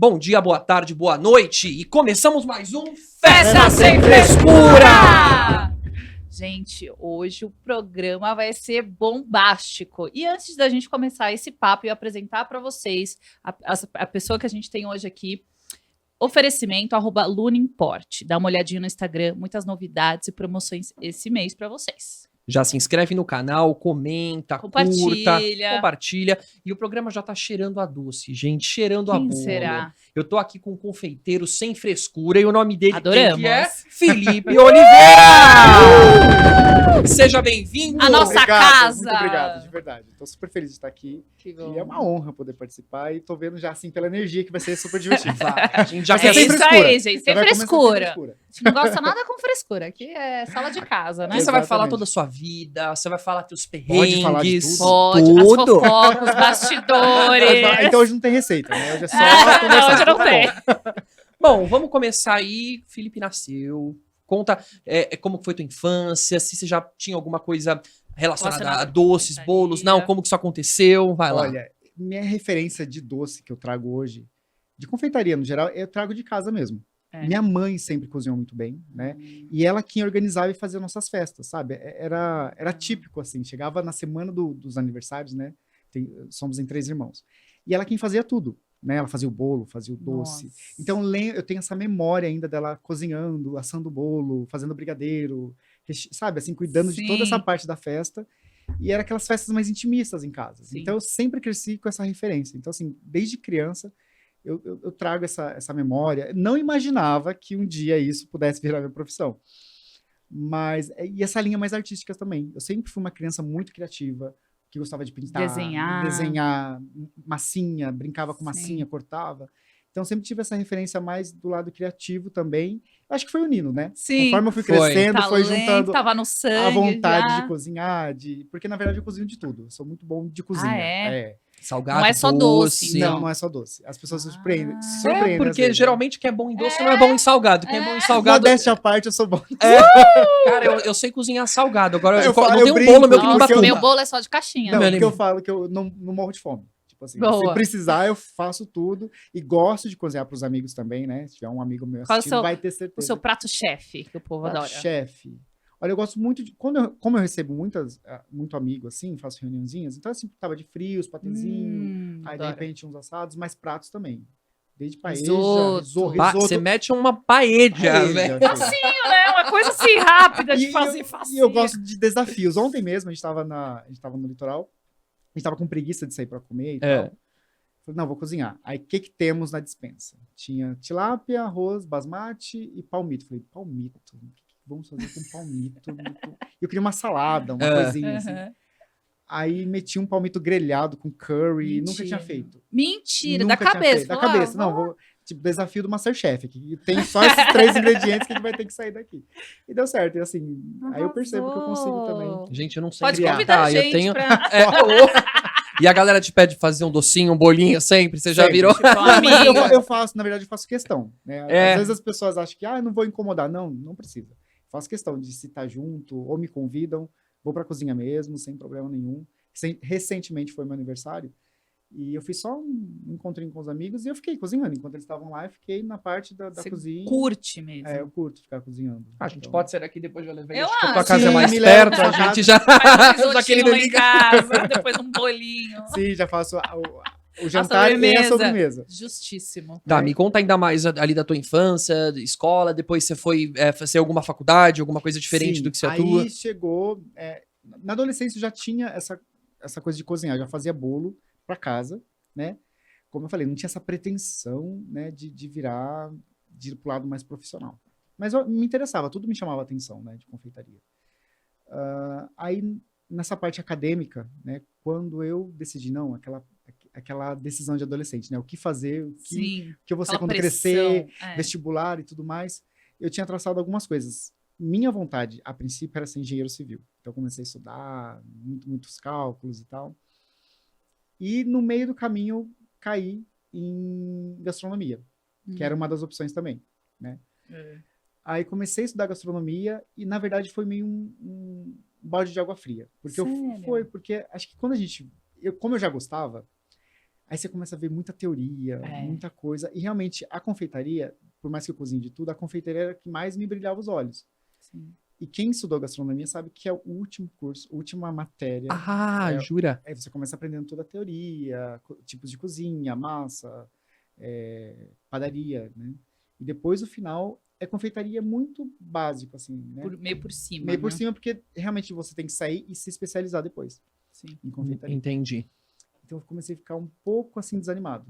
Bom dia, boa tarde, boa noite e começamos mais um Festa Sem Frescura! Gente, hoje o programa vai ser bombástico. E antes da gente começar esse papo e apresentar para vocês a pessoa que a gente tem hoje aqui, oferecimento @Lunimport. Dá uma olhadinha no Instagram, muitas novidades e promoções esse mês para vocês. Já se inscreve no canal, comenta, Compartilha. compartilha. E o programa já tá cheirando a doce, gente, cheirando a Quem bolo. será? Eu tô aqui com um confeiteiro sem frescura e o nome dele Adoramos. quem que é? Felipe Oliveira! Seja bem-vindo! A nossa casa! Muito obrigado, de verdade. Tô super feliz de estar aqui. Que bom. E é uma honra poder participar. E tô vendo já, assim, pela energia que vai ser super divertido. A gente já Mas quer sem isso frescura. aí, gente, sem Já vai começar frescura. A gente não gosta nada com frescura. Aqui é sala de casa, né? Aqui você vai falar Exatamente. toda a sua vida, você vai falar teus perrengues. Pode falar de tudo. Pode, Tudo. as fofocas, os bastidores. Então hoje não tem receita, né? Hoje é só Não, conversar. hoje não Tá tem. bom. Bom, vamos começar aí. Felipe nasceu. Conta como foi tua infância, se você já tinha alguma coisa relacionada a doces, confeitaria. bolos. Não, como que isso aconteceu? Vai lá. Olha, minha referência de doce que eu trago hoje, de confeitaria no geral, eu trago de casa mesmo. É. Minha mãe sempre cozinhou muito bem, né? E ela quem organizava e fazia nossas festas, sabe? Era típico, assim. Chegava na semana dos aniversários, né? Somos em 3 irmãos. E ela quem fazia tudo, né? Ela fazia o bolo, fazia o doce. Nossa. Então, eu tenho essa memória ainda dela cozinhando, assando o bolo, fazendo brigadeiro, sabe? Assim, cuidando de toda Sim. essa parte da festa. E era aquelas festas mais intimistas em casa. Sim. Então, eu sempre cresci com essa referência. Então, assim, desde criança, eu trago essa memória. Não imaginava que um dia isso pudesse virar minha profissão. Mas, e essa linha mais artística também. Eu sempre fui uma criança muito criativa, que gostava de pintar, desenhar massinha, brincava com massinha, cortava. Então, sempre tive essa referência mais do lado criativo também. Acho que foi unindo, né? Sim. Conforme eu fui Foi. crescendo, foi Talento, juntando tava no sangue a vontade já. de cozinhar, porque na verdade eu cozinho de tudo. Eu sou muito bom de cozinha. é? Salgado, Não é só doce, Não, não é só doce. As pessoas se surpreendem. Ah. Se surpreendem às Porque vezes, geralmente quem é bom em doce não é bom em salgado. Quem é bom em salgado. Modéstia à parte, eu sou bom. Cara, eu sei cozinhar salgado. Agora Eu eu falo- não eu tem um brinco, bolo meu que não porque Nossa, bate. meu bolo é só de caixinha. Não, meu porque eu amigo. falo que eu não morro de fome. Tipo assim, Boa. se precisar, eu faço tudo. E gosto de cozinhar para os amigos também, né? Se tiver um amigo meu Qual é o assistindo, seu- vai ter O certeza. seu prato-chefe, que o povo adora. Chefe. Olha, eu gosto muito de. Como eu recebo muito amigo, assim, faço reuniãozinhas, então, assim, tava de frios, patezinho, aí, de adoro. repente, uns assados, mas pratos também. Desde paella, Risoto. Você mete uma paella, paella, velho. filho. Facinho, né? Uma coisa assim rápida de E fazer eu- facinho. E eu gosto de desafios. Ontem mesmo, a gente tava no litoral, a gente tava com preguiça de sair pra comer e É. tal. Falei, não, vou cozinhar. Aí, o que temos na despensa? Tinha tilápia, arroz, basmati e palmito. Falei, palmito? O que vamos fazer com palmito? Eu queria uma salada, uma coisinha assim. Aham. Aí meti um palmito grelhado com curry, Mentira. nunca tinha feito. Mentira, Nunca da tinha cabeça. feito. Da Falou, cabeça, não, vou, tipo, desafio do Masterchef aqui. Tem só esses 3 ingredientes que a gente vai ter que sair daqui. E deu certo, e assim, aí eu percebo que eu consigo também. Gente, eu não sei Pode criar. convidar a eu gente tenho... pra... E a galera te pede fazer um docinho, um bolinho sempre? Você já Sempre. virou? Tipo, um Não, mas amigo. eu faço, na verdade, eu faço questão. Né? É. Às vezes as pessoas acham que, eu não vou incomodar. Não precisa. Faço questão de se estar junto, ou me convidam, vou pra cozinha mesmo, sem problema nenhum. Recentemente foi meu aniversário, e eu fiz só um encontrinho com os amigos, e eu fiquei cozinhando. Enquanto eles estavam lá, eu fiquei na parte da Você cozinha. curte mesmo. É, eu curto ficar cozinhando. A gente Então, pode sair daqui depois eu levei. Eu Acho que a tua acho. casa é Sim, mais me leva perto, pra a casa. gente já... Faz um já que ele risotinho não lá em liga. casa, depois um bolinho. Sim, já faço o jantar e a sobremesa. Justíssimo. Tá, me conta ainda mais ali da tua infância, da escola, depois você foi fazer alguma faculdade, alguma coisa diferente Sim, do que você aí atua. chegou... na adolescência eu já tinha essa coisa de cozinhar, eu já fazia bolo para casa, né? Como eu falei, não tinha essa pretensão, né, de ir pro lado mais profissional. Mas me interessava, tudo me chamava atenção, né, de confeitaria. Aí, nessa parte acadêmica, né, quando eu decidi, não, aquela decisão de adolescente, né, o que fazer, o Sim. que eu vou ser Aquela quando pressão, crescer, é. vestibular e tudo mais, eu tinha traçado algumas coisas. Minha vontade, a princípio, era ser engenheiro civil. Então, eu comecei a estudar, muitos cálculos e tal. E, no meio do caminho, eu caí em gastronomia, que era uma das opções também, né? É. Aí, comecei a estudar gastronomia e, na verdade, foi meio um balde de água fria. Porque Sério? porque acho que quando como eu já gostava, Aí você começa a ver muita teoria, muita coisa. E realmente, a confeitaria, por mais que eu cozinhe de tudo, a confeitaria era a que mais me brilhava os olhos. Sim. E quem estudou gastronomia sabe que é o último curso, última matéria. Jura? Aí você começa aprendendo toda a teoria, tipos de cozinha, massa, padaria, né? E depois, o final, é confeitaria muito básico, assim, né? Meio por cima, Meio por né? cima, porque realmente você tem que sair e se especializar depois Sim. em confeitaria. Entendi. Então, eu comecei a ficar um pouco, assim, desanimado.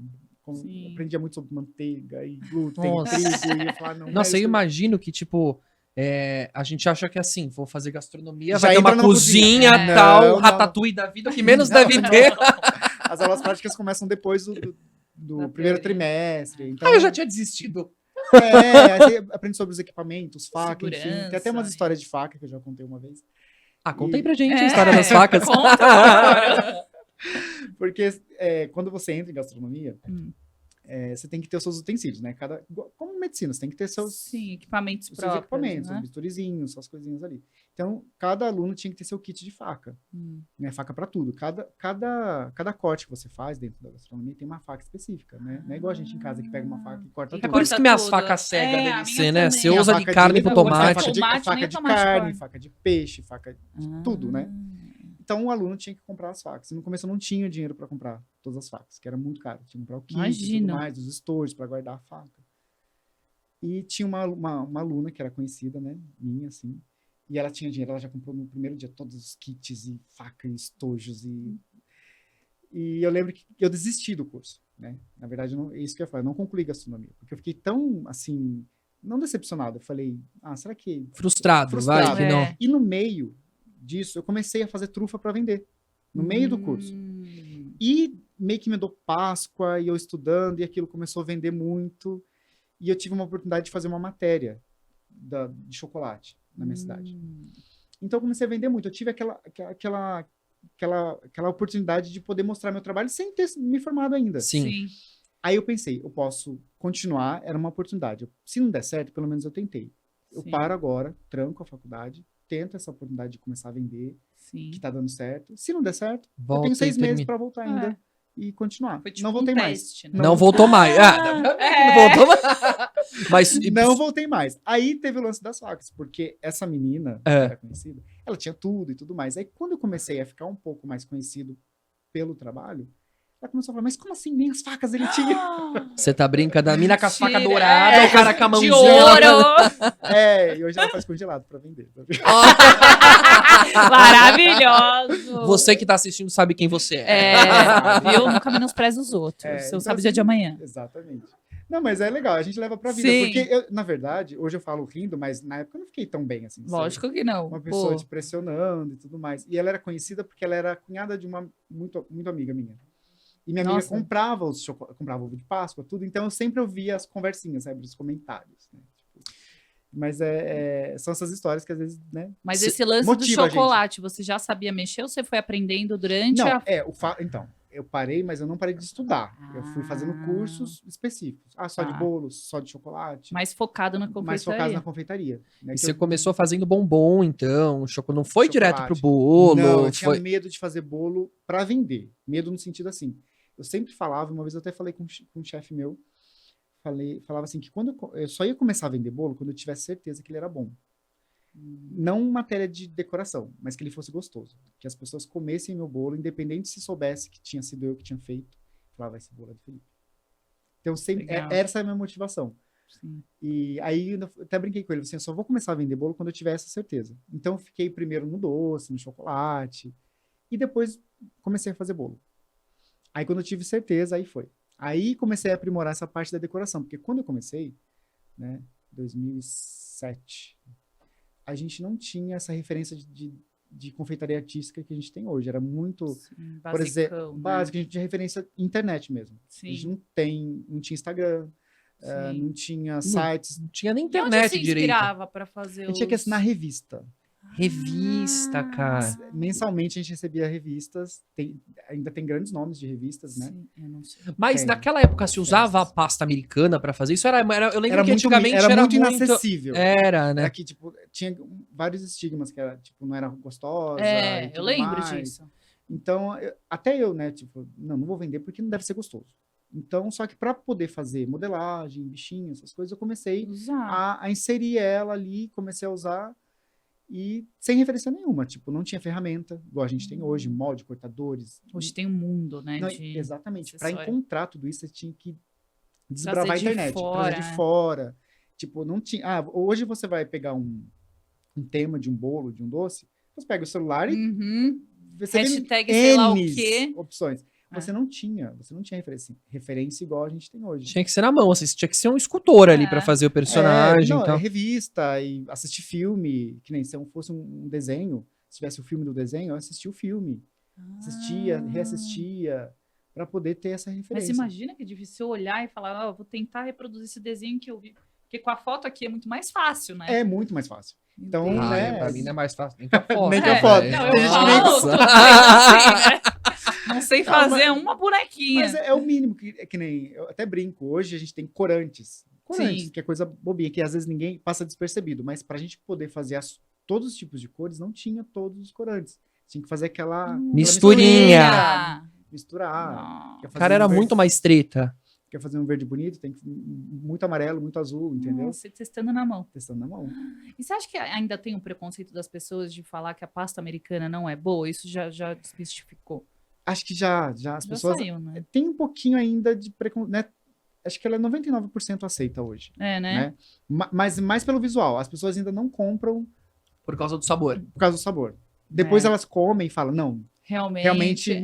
Sim. Aprendia muito sobre manteiga e glúten, Nossa. trigo, e ia falar, não. Nossa, eu isso- imagino que, tipo, a gente acha que assim, vou fazer gastronomia, Já vai ter uma entra numa cozinha, cozinha. tal, Não, não. ratatouille da vida, o que menos Não, deve não. ter. As aulas práticas começam depois do Da primeiro teoria. trimestre. Então, Eu já tinha desistido. aí você aprende sobre os equipamentos, faca, enfim. Tem até Segurança, umas né? histórias de faca que eu já contei uma vez. Conta aí E- pra gente a história das facas. Conta agora. Porque quando você entra em gastronomia, você tem que ter os seus utensílios, né? Como medicina, você tem que ter Sim, equipamentos os seus próprios, equipamentos, né? os bisturizinhos, suas coisinhas ali. Então, cada aluno tinha que ter seu kit de faca, né? Faca para tudo. Cada corte que você faz dentro da gastronomia tem uma faca específica, né? Não é igual a gente em casa que pega uma faca e corta É tudo. por isso que minhas tudo. facas cegas É, a devem minha ser, né? também. Você Tem a usa de faca carne pro legume, tomate. faca de Tomate, nem o tomate carne, corta. faca de peixe, faca de tudo, né? Então, o aluno tinha que comprar as facas. E no começo eu não tinha dinheiro para comprar todas as facas, que era muito caro. Tinha que comprar o kit e Imagino. tudo mais, os estojos para guardar a faca. E tinha uma aluna que era conhecida, né? Minha, assim. E ela tinha dinheiro, ela já comprou no primeiro dia todos os kits e faca e estojos. E eu lembro que eu desisti do curso, né? Na verdade, é isso que eu ia falar, eu não concluí gastronomia. Porque eu fiquei tão, assim, não decepcionado. Eu falei, frustrado, Frustrado, vai, que não. E no meio disso, eu comecei a fazer trufa para vender. No meio do curso. E meio que me deu Páscoa, e eu estudando, e aquilo começou a vender muito. E eu tive uma oportunidade de fazer uma matéria de chocolate na minha cidade. Então eu comecei a vender muito. Eu tive aquela oportunidade de poder mostrar meu trabalho sem ter me formado ainda. Sim. Aí eu pensei, eu posso continuar, era uma oportunidade. Se não der certo, pelo menos eu tentei. Eu Sim. paro agora, tranco a faculdade, tento essa oportunidade de começar a vender, Sim. que tá dando certo. Se não der certo, eu Volta tenho e 6 meses termina. para voltar ainda e continuar. Foi tipo Não voltei um mais. teste, né? Não voltou mais. Não voltou mais. Mas Não voltei mais. Aí teve o lance das facas, porque essa menina, que era conhecida, ela tinha tudo e tudo mais. Aí quando eu comecei a ficar um pouco mais conhecido pelo trabalho, ela começou a falar, mas como assim? Nem as facas ele tinha. você tá brincando, a mina com as facas Mentira. douradas, o cara com a De mãozinha. ouro! E hoje ela faz congelado para vender. Maravilhoso! Você que tá assistindo sabe quem você é. Viu? Nunca menospreza os outros. Você então, sabe o dia de amanhã. Exatamente. Não, mas é legal, a gente leva pra vida. Sim. Porque, na verdade, hoje eu falo rindo, mas na época eu não fiquei tão bem assim. sabe? Lógico que não. Uma pessoa Pô. te pressionando e tudo mais. E ela era conhecida porque ela era cunhada de uma muito amiga minha. E minha amiga Nossa. comprava ovo de Páscoa, tudo. Então eu sempre ouvia as conversinhas, sabe, os comentários. Né? Mas são essas histórias que às vezes, né? Mas esse lance do motiva a gente. chocolate, você já sabia mexer ou você foi aprendendo durante Não, a... então, eu parei, mas eu não parei de estudar. Eu fui fazendo cursos específicos. Só de Tá. bolos, só de chocolate. Mais focado na Mais confeitaria. focado na confeitaria. Né? E Que você eu- começou fazendo bombom, então. Não foi Chocolate. direto pro bolo. Não, eu tinha foi... medo de fazer bolo para vender. Medo no sentido assim. Eu sempre falava, uma vez eu até falei com um chefe meu, falava assim que quando eu só ia começar a vender bolo quando eu tivesse certeza que ele era bom. Não matéria de decoração, mas que ele fosse gostoso. Que as pessoas comessem meu bolo, independente se soubesse que tinha sido eu que tinha feito. Falava, esse bolo é do Felipe. Então, sempre, Legal. essa é a minha motivação. Sim. E aí, eu até brinquei com ele, assim, eu só vou começar a vender bolo quando eu tiver essa certeza. Então, eu fiquei primeiro no doce, no chocolate, e depois comecei a fazer bolo. Aí, quando eu tive certeza, aí foi. Aí, comecei a aprimorar essa parte da decoração, porque quando eu comecei, né, 2007, a gente não tinha essa referência de confeitaria artística que a gente tem hoje. Era muito, Sim, por exemplo, basicão, né? básico, a gente tinha referência internet mesmo. A gente Sim. não tinha Instagram, Sim. não tinha sites. Não tinha nem E onde internet você direito. inspirava para fazer A gente tinha que assinar revista. Revista, cara. Mensalmente a gente recebia revistas. Ainda tem grandes nomes de revistas, né? Sim, eu não sei. Mas Tem. naquela época se usava a pasta americana pra fazer isso? Eu lembro Era que muito, antigamente era muito inacessível. Era, né? Aqui, tipo, tinha vários estigmas que era, tipo, não era gostosa. e É, eu tudo lembro mais. disso. Então, até eu, né, tipo, não vou vender porque não deve ser gostoso. Então, só que para poder fazer modelagem, bichinho, essas coisas, eu comecei a inserir ela ali, comecei a usar e sem referência nenhuma. Tipo, não tinha ferramenta, igual a gente tem hoje, molde, cortadores. Hoje tem um mundo, né? Não, exatamente. Para acessório. encontrar tudo isso, você tinha que desbravar a internet, trazer de fora. Tipo, não tinha. Hoje você vai pegar um tema de um bolo, de um doce, você pega o celular e você hashtag tem sei lá o quê. opções. Você não tinha referência igual a gente tem hoje. Tinha que ser na mão, assim, tinha que ser um escultor ali pra fazer o personagem. Não, então. Revista e assistir filme, que nem se fosse um desenho, se tivesse o filme do desenho, eu assistia o filme. Assistia, reassistia, para poder ter essa referência. Mas imagina que é difícil olhar e falar, vou tentar reproduzir esse desenho que eu vi. Porque com a foto aqui é muito mais fácil, né? É muito mais fácil. Então, né? Pra mim não é mais fácil nem com a foto. Nem com a foto. Não, Tem eu gente falo, que nem tudo bem, assim, né? Não sei fazer uma bonequinha. Mas é o mínimo, que nem... Eu até brinco, hoje a gente tem corantes. Corantes, que é coisa bobinha, que às vezes ninguém passa despercebido. Mas pra gente poder fazer todos os tipos de cores, não tinha todos os corantes. Tinha que fazer aquela... Misturinha. Misturar. O cara era muito mais treta. Quer fazer um verde bonito, tem que muito amarelo, muito azul, entendeu? Nossa, testando na mão. Testando na mão. E você acha que ainda tem um preconceito das pessoas de falar que a pasta americana não é boa? Isso já desmistificou? Acho que já as pessoas... saiu, né? Tem um pouquinho ainda de preconceito, né? Acho que ela é 99% aceita hoje. Né? Mas mais pelo visual. As pessoas ainda não compram... Por causa do sabor. Por causa do sabor. Depois elas comem e falam, não... Realmente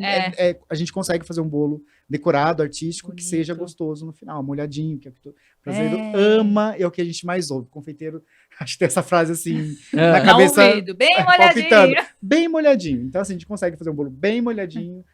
a gente consegue fazer um bolo decorado, artístico, bonito, que seja gostoso no final, molhadinho, que é o que o brasileiro ama, é o que a gente mais ouve. Confeiteiro, acho que tem essa frase assim, na cabeça. Bem molhadinho. Bem molhadinho. Então, assim, a gente consegue fazer um bolo bem molhadinho,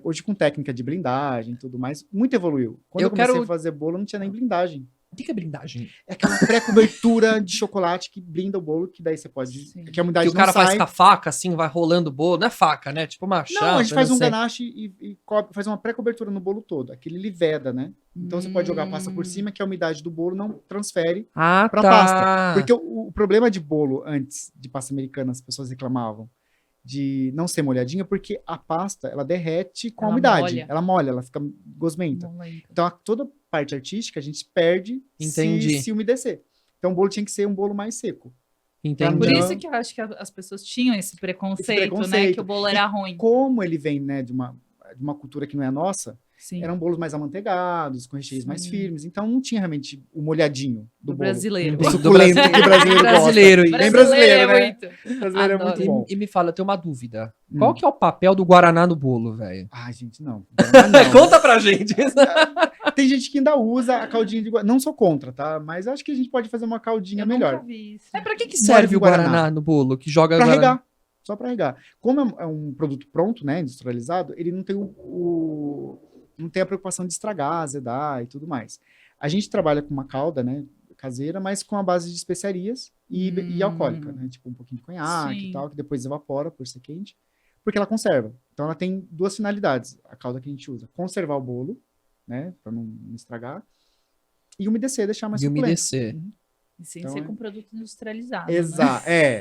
hoje com técnica de blindagem e tudo mais. Muito evoluiu. Quando eu comecei a fazer bolo, não tinha nem blindagem. O que é blindagem? É aquela pré-cobertura de chocolate que blinda o bolo, que daí você pode... Que a umidade que o cara não sai. faz com a faca, assim, vai rolando o bolo. Não é faca, né? Tipo uma chapa. Não, a gente faz um ganache e faz uma pré-cobertura no bolo todo. Aquele ele veda, né? Então você pode jogar a pasta por cima, que a umidade do bolo não transfere pra pasta. Porque o problema de bolo antes de pasta americana, as pessoas reclamavam de não ser molhadinha, porque a pasta, ela derrete com a umidade. Ela molha, ela fica gosmenta. Então, toda parte artística a gente perde se umedecer. Então, o bolo tinha que ser um bolo mais seco. Entendi. Por isso que eu acho que as pessoas tinham esse preconceito, né? Que o bolo era ruim. Como ele vem, né, de uma cultura que não é a nossa, eram bolos mais amanteigados, com recheios mais firmes. Então, não tinha realmente o molhadinho do bolo. Brasileiro. O suculento que o brasileiro gosta. Bem brasileiro, né? Brasileiro é muito bom. E me fala, eu tenho uma dúvida. Qual que é o papel do Guaraná no bolo, velho? Ai, gente, não. Conta pra gente. Tem gente que ainda usa a caldinha de Guaraná. Não sou contra, tá? Mas acho que a gente pode fazer uma caldinha melhor. Nunca vi isso. Pra que serve o Guaraná no bolo? Que joga pra regar. Só para regar. Como é um produto pronto, né, industrializado, ele não tem não tem a preocupação de estragar, azedar e tudo mais. A gente trabalha com uma calda, né, caseira, mas com a base de especiarias e alcoólica, né, tipo um pouquinho de conhaque e tal, que depois evapora por ser quente, porque ela conserva. Então ela tem duas finalidades, a calda que a gente usa: conservar o bolo, né, para não estragar, e umedecer, deixar mais suculento. Umedecer. E sem ser com produto industrializado. Exato, né?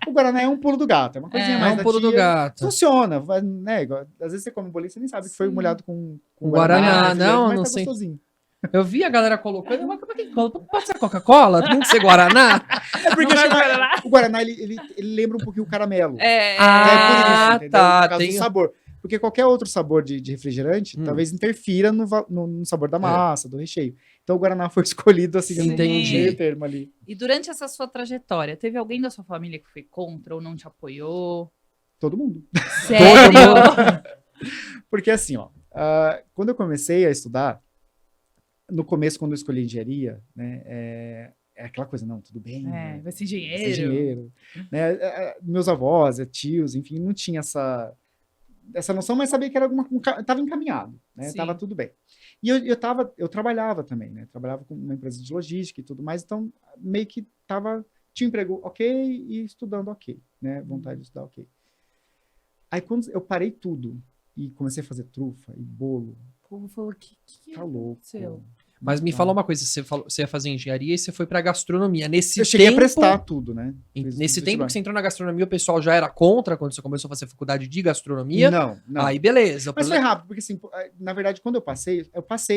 O Guaraná é um pulo do gato, é uma coisinha mais um pulo do gato. Funciona, né? Às vezes você come um bolinho, você nem sabe que foi molhado com Guaraná. Não sei. Gostosinho. Eu vi a galera colocando, mas como é que pode ser Coca-Cola? Tem que ser Guaraná? É porque o Guaraná, ele lembra um pouquinho o caramelo. Por isso, entendeu? Por causa do sabor. Porque qualquer outro sabor de refrigerante talvez interfira no sabor da massa, do recheio. Então o Guaraná foi escolhido assim, no meio termo ali. E durante essa sua trajetória, teve alguém da sua família que foi contra ou não te apoiou? Todo mundo. Sério? Porque assim, ó, quando eu comecei a estudar, no começo, quando eu escolhi engenharia, né, é aquela coisa, não, tudo bem. Né, vai ser engenheiro. Vai ser engenheiro. Né, meus avós, tios, enfim, não tinha essa noção, mas sabia que era estava encaminhado, né? Estava tudo bem. E eu trabalhava também, né? Trabalhava com uma empresa de logística e tudo mais, então meio que tinha um emprego ok e estudando ok, né? Vontade de estudar ok. Aí quando eu parei tudo e comecei a fazer trufa e bolo, O povo falou que tá louco. Mas me fala uma coisa, você ia fazer engenharia e você foi pra gastronomia. Nesse Eu cheguei tempo, a prestar tudo, né? nesse tempo que você entrou na gastronomia, o pessoal já era contra quando você começou a fazer faculdade de gastronomia? Não. Aí beleza. Mas foi rápido, porque assim, na verdade, quando eu passei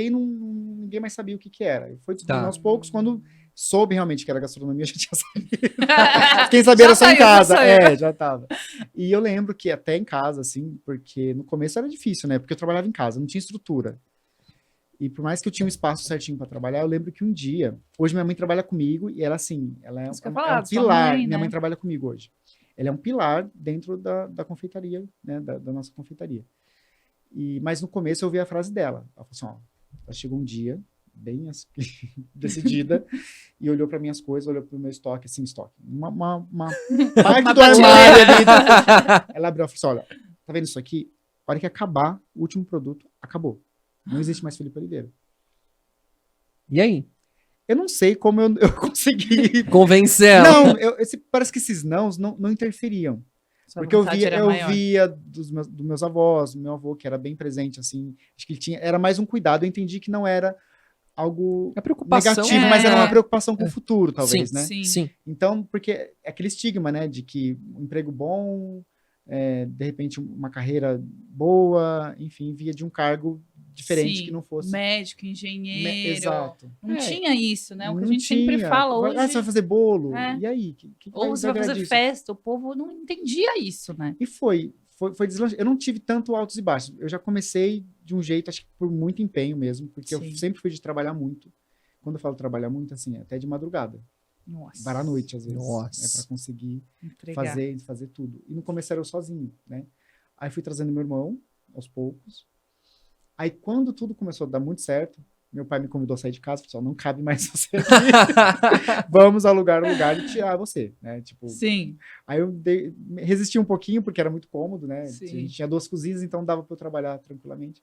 e ninguém mais sabia o que era. Eu fui descobrindo aos poucos, quando soube realmente que era gastronomia, eu já tinha sabido. Quem sabia era só em casa. Já tava. E eu lembro que até em casa, assim, porque no começo era difícil, né? Porque eu trabalhava em casa, não tinha estrutura. E por mais que eu tinha um espaço certinho para trabalhar, eu lembro que um dia, hoje minha mãe trabalha comigo e ela, assim, ela é um pilar. Minha mãe trabalha comigo hoje. Ela é um pilar dentro da confeitaria, né? Da nossa confeitaria. Mas no começo eu ouvi a frase dela. Ela falou assim, ó, ela chegou um dia, bem assim, decidida, e olhou para minhas coisas, olhou para o meu estoque, assim, uma parte do armário ali. Ela abriu e falou assim, olha, tá vendo isso aqui? A hora que acabar o último produto, acabou. Não existe mais Felipe Oliveira. E aí? Eu não sei como eu consegui convencer ela. Não, parece que esses nãos não interferiam. Porque eu via dos meus avós, meu avô, que era bem presente, assim, acho que ele tinha, era mais um cuidado, eu entendi que não era algo negativo, mas era uma preocupação com o futuro, talvez, sim, né? Sim. Então, porque é aquele estigma, né, de que um emprego bom, de repente uma carreira boa, enfim, via de um cargo diferente que não fosse... Médico, engenheiro... Exato. Não tinha isso, né? O que não a gente sempre fala hoje... você vai fazer bolo? E aí? Ou você vai fazer festa? O povo não entendia isso, né? E foi deslanchando. Eu não tive tanto altos e baixos. Eu já comecei de um jeito, acho que por muito empenho mesmo, porque eu sempre fui de trabalhar muito. Quando eu falo trabalhar muito, assim, até de madrugada. Nossa. Para a noite, às vezes. Para conseguir fazer tudo. E no começo era eu sozinho, né? Aí fui trazendo meu irmão, aos poucos. Aí, quando tudo começou a dar muito certo, meu pai me convidou a sair de casa, falou, não cabe mais você aqui. Vamos alugar um lugar e tirar você, né? Tipo, sim. Aí eu resisti um pouquinho, porque era muito cômodo, né? Sim. A gente tinha 2 cozinhas, então dava para eu trabalhar tranquilamente.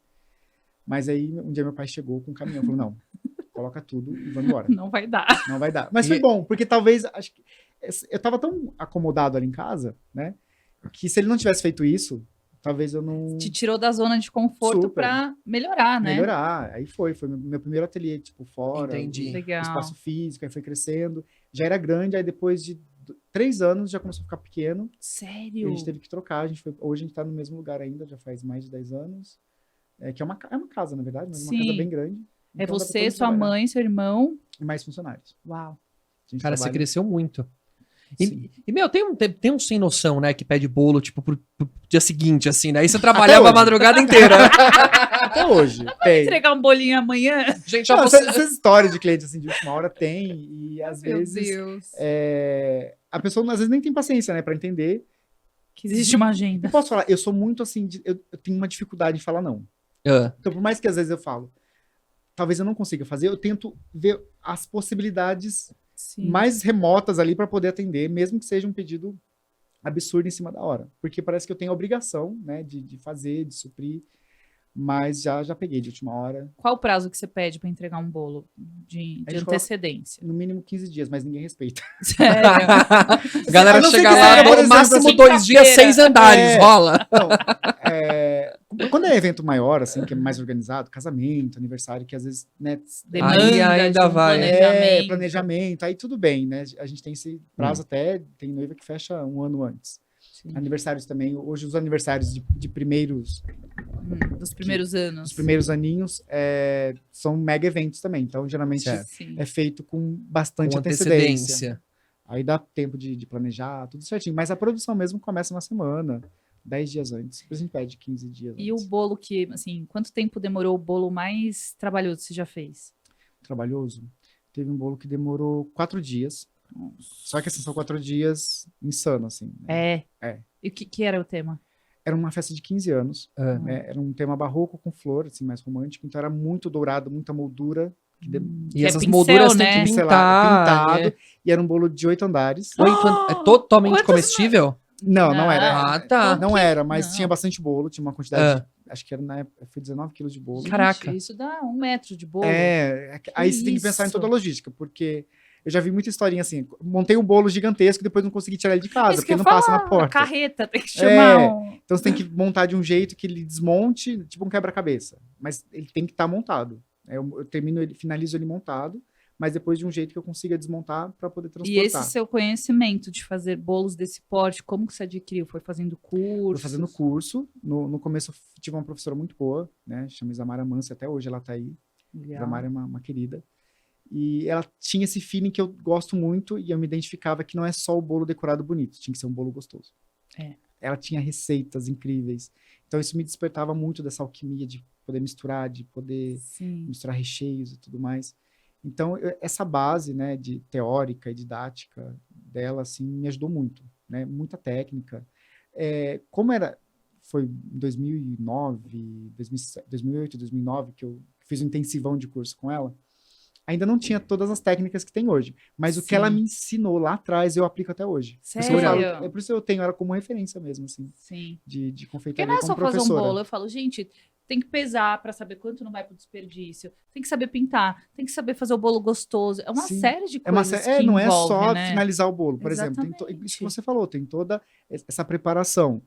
Mas aí, um dia meu pai chegou com um caminhão, falou, não, coloca tudo e vamos embora. Não vai dar. Não vai dar. Mas foi bom, porque talvez, acho que eu tava tão acomodado ali em casa, né? Que se ele não tivesse feito isso, talvez eu não... Te tirou da zona de conforto para melhorar, né? Melhorar. Aí foi meu primeiro ateliê, tipo, fora. Entendi. Legal. Espaço físico, aí foi crescendo. Já era grande, aí depois de 3 anos já começou a ficar pequeno. Sério? E a gente teve que trocar. Hoje a gente tá no mesmo lugar ainda, já faz mais de 10 anos. Que é uma casa, na verdade, mas uma casa bem grande. Então você, sua mãe, seu irmão. E mais funcionários. Uau. Cara, você cresceu muito. E meu, tem um sem noção, né, que pede bolo, tipo, pro dia seguinte, assim, né? Aí você trabalhava a madrugada inteira. Até hoje. Vai entregar um bolinho amanhã? Gente, essas histórias de clientes, assim, de última hora tem, e às vezes... Deus. A pessoa, às vezes, nem tem paciência, né, pra entender. Que existe uma agenda. Eu posso falar, eu sou muito, assim, eu tenho uma dificuldade em falar não. Então, por mais que às vezes eu falo, talvez eu não consiga fazer, eu tento ver as possibilidades mais remotas ali para poder atender, mesmo que seja um pedido absurdo em cima da hora. Porque parece que eu tenho a obrigação, né, de fazer, de suprir, mas já peguei de última hora. Qual o prazo que você pede para entregar um bolo de antecedência? No mínimo 15 dias, mas ninguém respeita. Sério? A galera chega lá, no máximo 2 dias, 6 andares, rola. Não, quando é evento maior, assim, que é mais organizado, casamento, aniversário, que às vezes, né, demanda ainda vai. Planejamento, aí tudo bem, né? A gente tem esse prazo até, tem noiva que fecha 1 ano antes. Sim. Aniversários também, hoje os aniversários de primeiros... dos primeiros anos. Os primeiros aninhos são mega eventos também, então geralmente é feito com bastante antecedência. Aí dá tempo de planejar, tudo certinho, mas a produção mesmo começa uma semana, 10 dias antes, depois a gente pede 15 dias antes. E o bolo que, assim, quanto tempo demorou o bolo mais trabalhoso que você já fez? Trabalhoso? Teve um bolo que demorou 4 dias. Só que assim, são 4 dias insano, assim. Né? E o que era o tema? Era uma festa de 15 anos. Era um tema barroco com flor, assim, mais romântico. Então era muito dourado, muita moldura. E essas molduras né? tem que pintar. Pintado. E era um bolo de 8 andares. É totalmente comestível? Não era. Tá. Não era, mas tinha bastante bolo. Tinha uma quantidade, acho que era na época, foi 19 quilos de bolo. Caraca. Isso dá 1 metro de bolo. Aí você tem que pensar em toda a logística, porque... Eu já vi muita historinha assim, montei um bolo gigantesco e depois não consegui tirar ele de casa, porque não passa na porta. Carreta, tem que chamar Então você tem que montar de um jeito que ele desmonte, tipo um quebra-cabeça. Mas ele tem que estar montado. Eu termino ele, finalizo ele montado, mas depois de um jeito que eu consiga desmontar para poder E transportar. esse seu conhecimento de fazer bolos desse porte, como que você adquiriu? Foi fazendo curso? Fui fazendo curso. No começo eu tive uma professora muito boa, né? Chama Isamara Mansi, até hoje ela tá aí. Isamara é uma querida. E ela tinha esse feeling que eu gosto muito e eu me identificava que não é só o bolo decorado bonito, tinha que ser um bolo gostoso. Ela tinha receitas incríveis. Então isso me despertava muito dessa alquimia de poder misturar, de poder misturar recheios e tudo mais. Então essa base, né, de teórica e didática dela, assim, me ajudou muito, né? Muita técnica. Como foi em 2009, 2008, 2009 que eu fiz um intensivão de curso com ela, ainda não tinha todas as técnicas que tem hoje. Mas o que ela me ensinou lá atrás, eu aplico até hoje. Sério? Por isso eu tenho ela como referência mesmo, assim. Sim. De confeitaria Porque não é só como fazer um professora. bolo. Eu falo, gente, tem que pesar para saber quanto não vai pro desperdício. Tem que saber pintar. Tem que saber fazer o bolo gostoso. É uma série de coisas que não envolve, é só né? finalizar o bolo. Por exemplo, isso que você falou, tem toda essa preparação.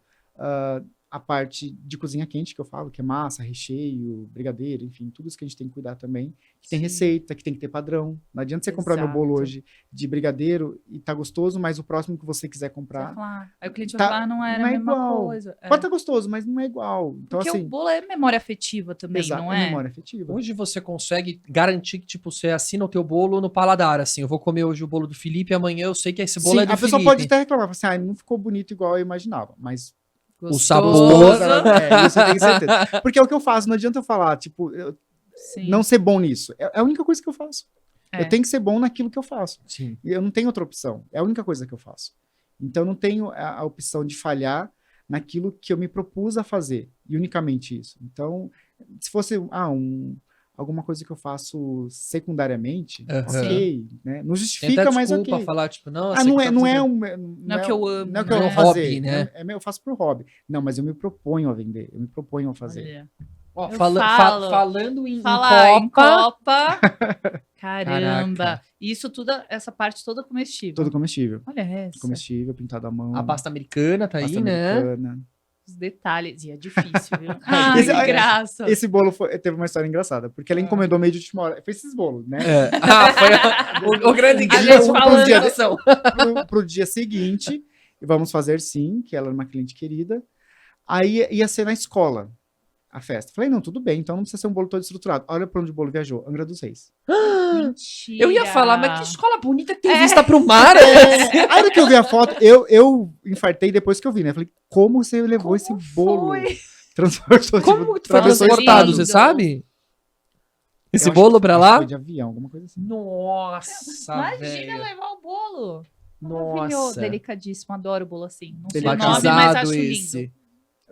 A parte de cozinha quente que eu falo, que é massa, recheio, brigadeiro, enfim, tudo isso que a gente tem que cuidar também. Que tem receita, que tem que ter padrão. Não adianta você comprar meu bolo hoje de brigadeiro e tá gostoso, mas o próximo que você quiser comprar... Aí o cliente vai falar, não era a mesma igual. coisa. Pode estar gostoso, mas não é igual. Então, Porque assim, o bolo é memória afetiva também, não é? É memória afetiva. Hoje você consegue garantir que, tipo, você assina o teu bolo no paladar, assim. Eu vou comer hoje o bolo do Felipe, amanhã eu sei que esse bolo é do a pessoa Felipe. pode até reclamar, assim, não ficou bonito igual eu imaginava, mas... O sabor. Isso eu tenho certeza. Porque é o que eu faço, não adianta eu falar, tipo, não ser bom nisso. É a única coisa que eu faço. Eu tenho que ser bom naquilo que eu faço. Sim. E eu não tenho outra opção. É a única coisa que eu faço. Então eu não tenho a opção de falhar naquilo que eu me propus a fazer. E unicamente isso. Então, se fosse alguma coisa que eu faço secundariamente, ok, né? Não justifica, mas ok. Desculpa falar, tipo, Ah, não é o que eu amo. Não é o que eu É vou um fazer, hobby, né? Eu faço por hobby. Não, mas eu me proponho a vender, eu me proponho a fazer. Olha. Ó, Eu falando em Falar Copa. Caramba. Caraca. Isso tudo, essa parte toda comestível. Todo comestível. Olha essa. Comestível, pintado à mão. A pasta americana tá pasta aí, né? americana. Os detalhes. E é difícil, viu? Ai, que graça. Esse bolo teve uma história engraçada, porque ela encomendou meio de última hora. Fez esses bolos, né? Foi o grande A gente falando pro dia seguinte, vamos fazer sim, que ela era uma cliente querida. Aí ia ser na escola a festa. Falei, não, tudo bem, então não precisa ser um bolo todo estruturado. Olha pra onde o bolo viajou, Angra dos Reis. Mentira. Eu ia falar, mas que escola bonita que tem vista pro mar. A hora que eu vi a foto, eu infartei depois que eu vi, né? Falei, como você levou esse bolo? Transportou, Como que foi atravessou transportado, lindo. você sabe? Esse Eu acho bolo que- pra acho que lá? Foi de avião, alguma coisa assim. Nossa, Imagina velho. levar o bolo. Maravilhoso, Nossa. delicadíssimo. Adoro bolo assim. Não sei o Delicado. nome, mas Batizado acho esse. lindo.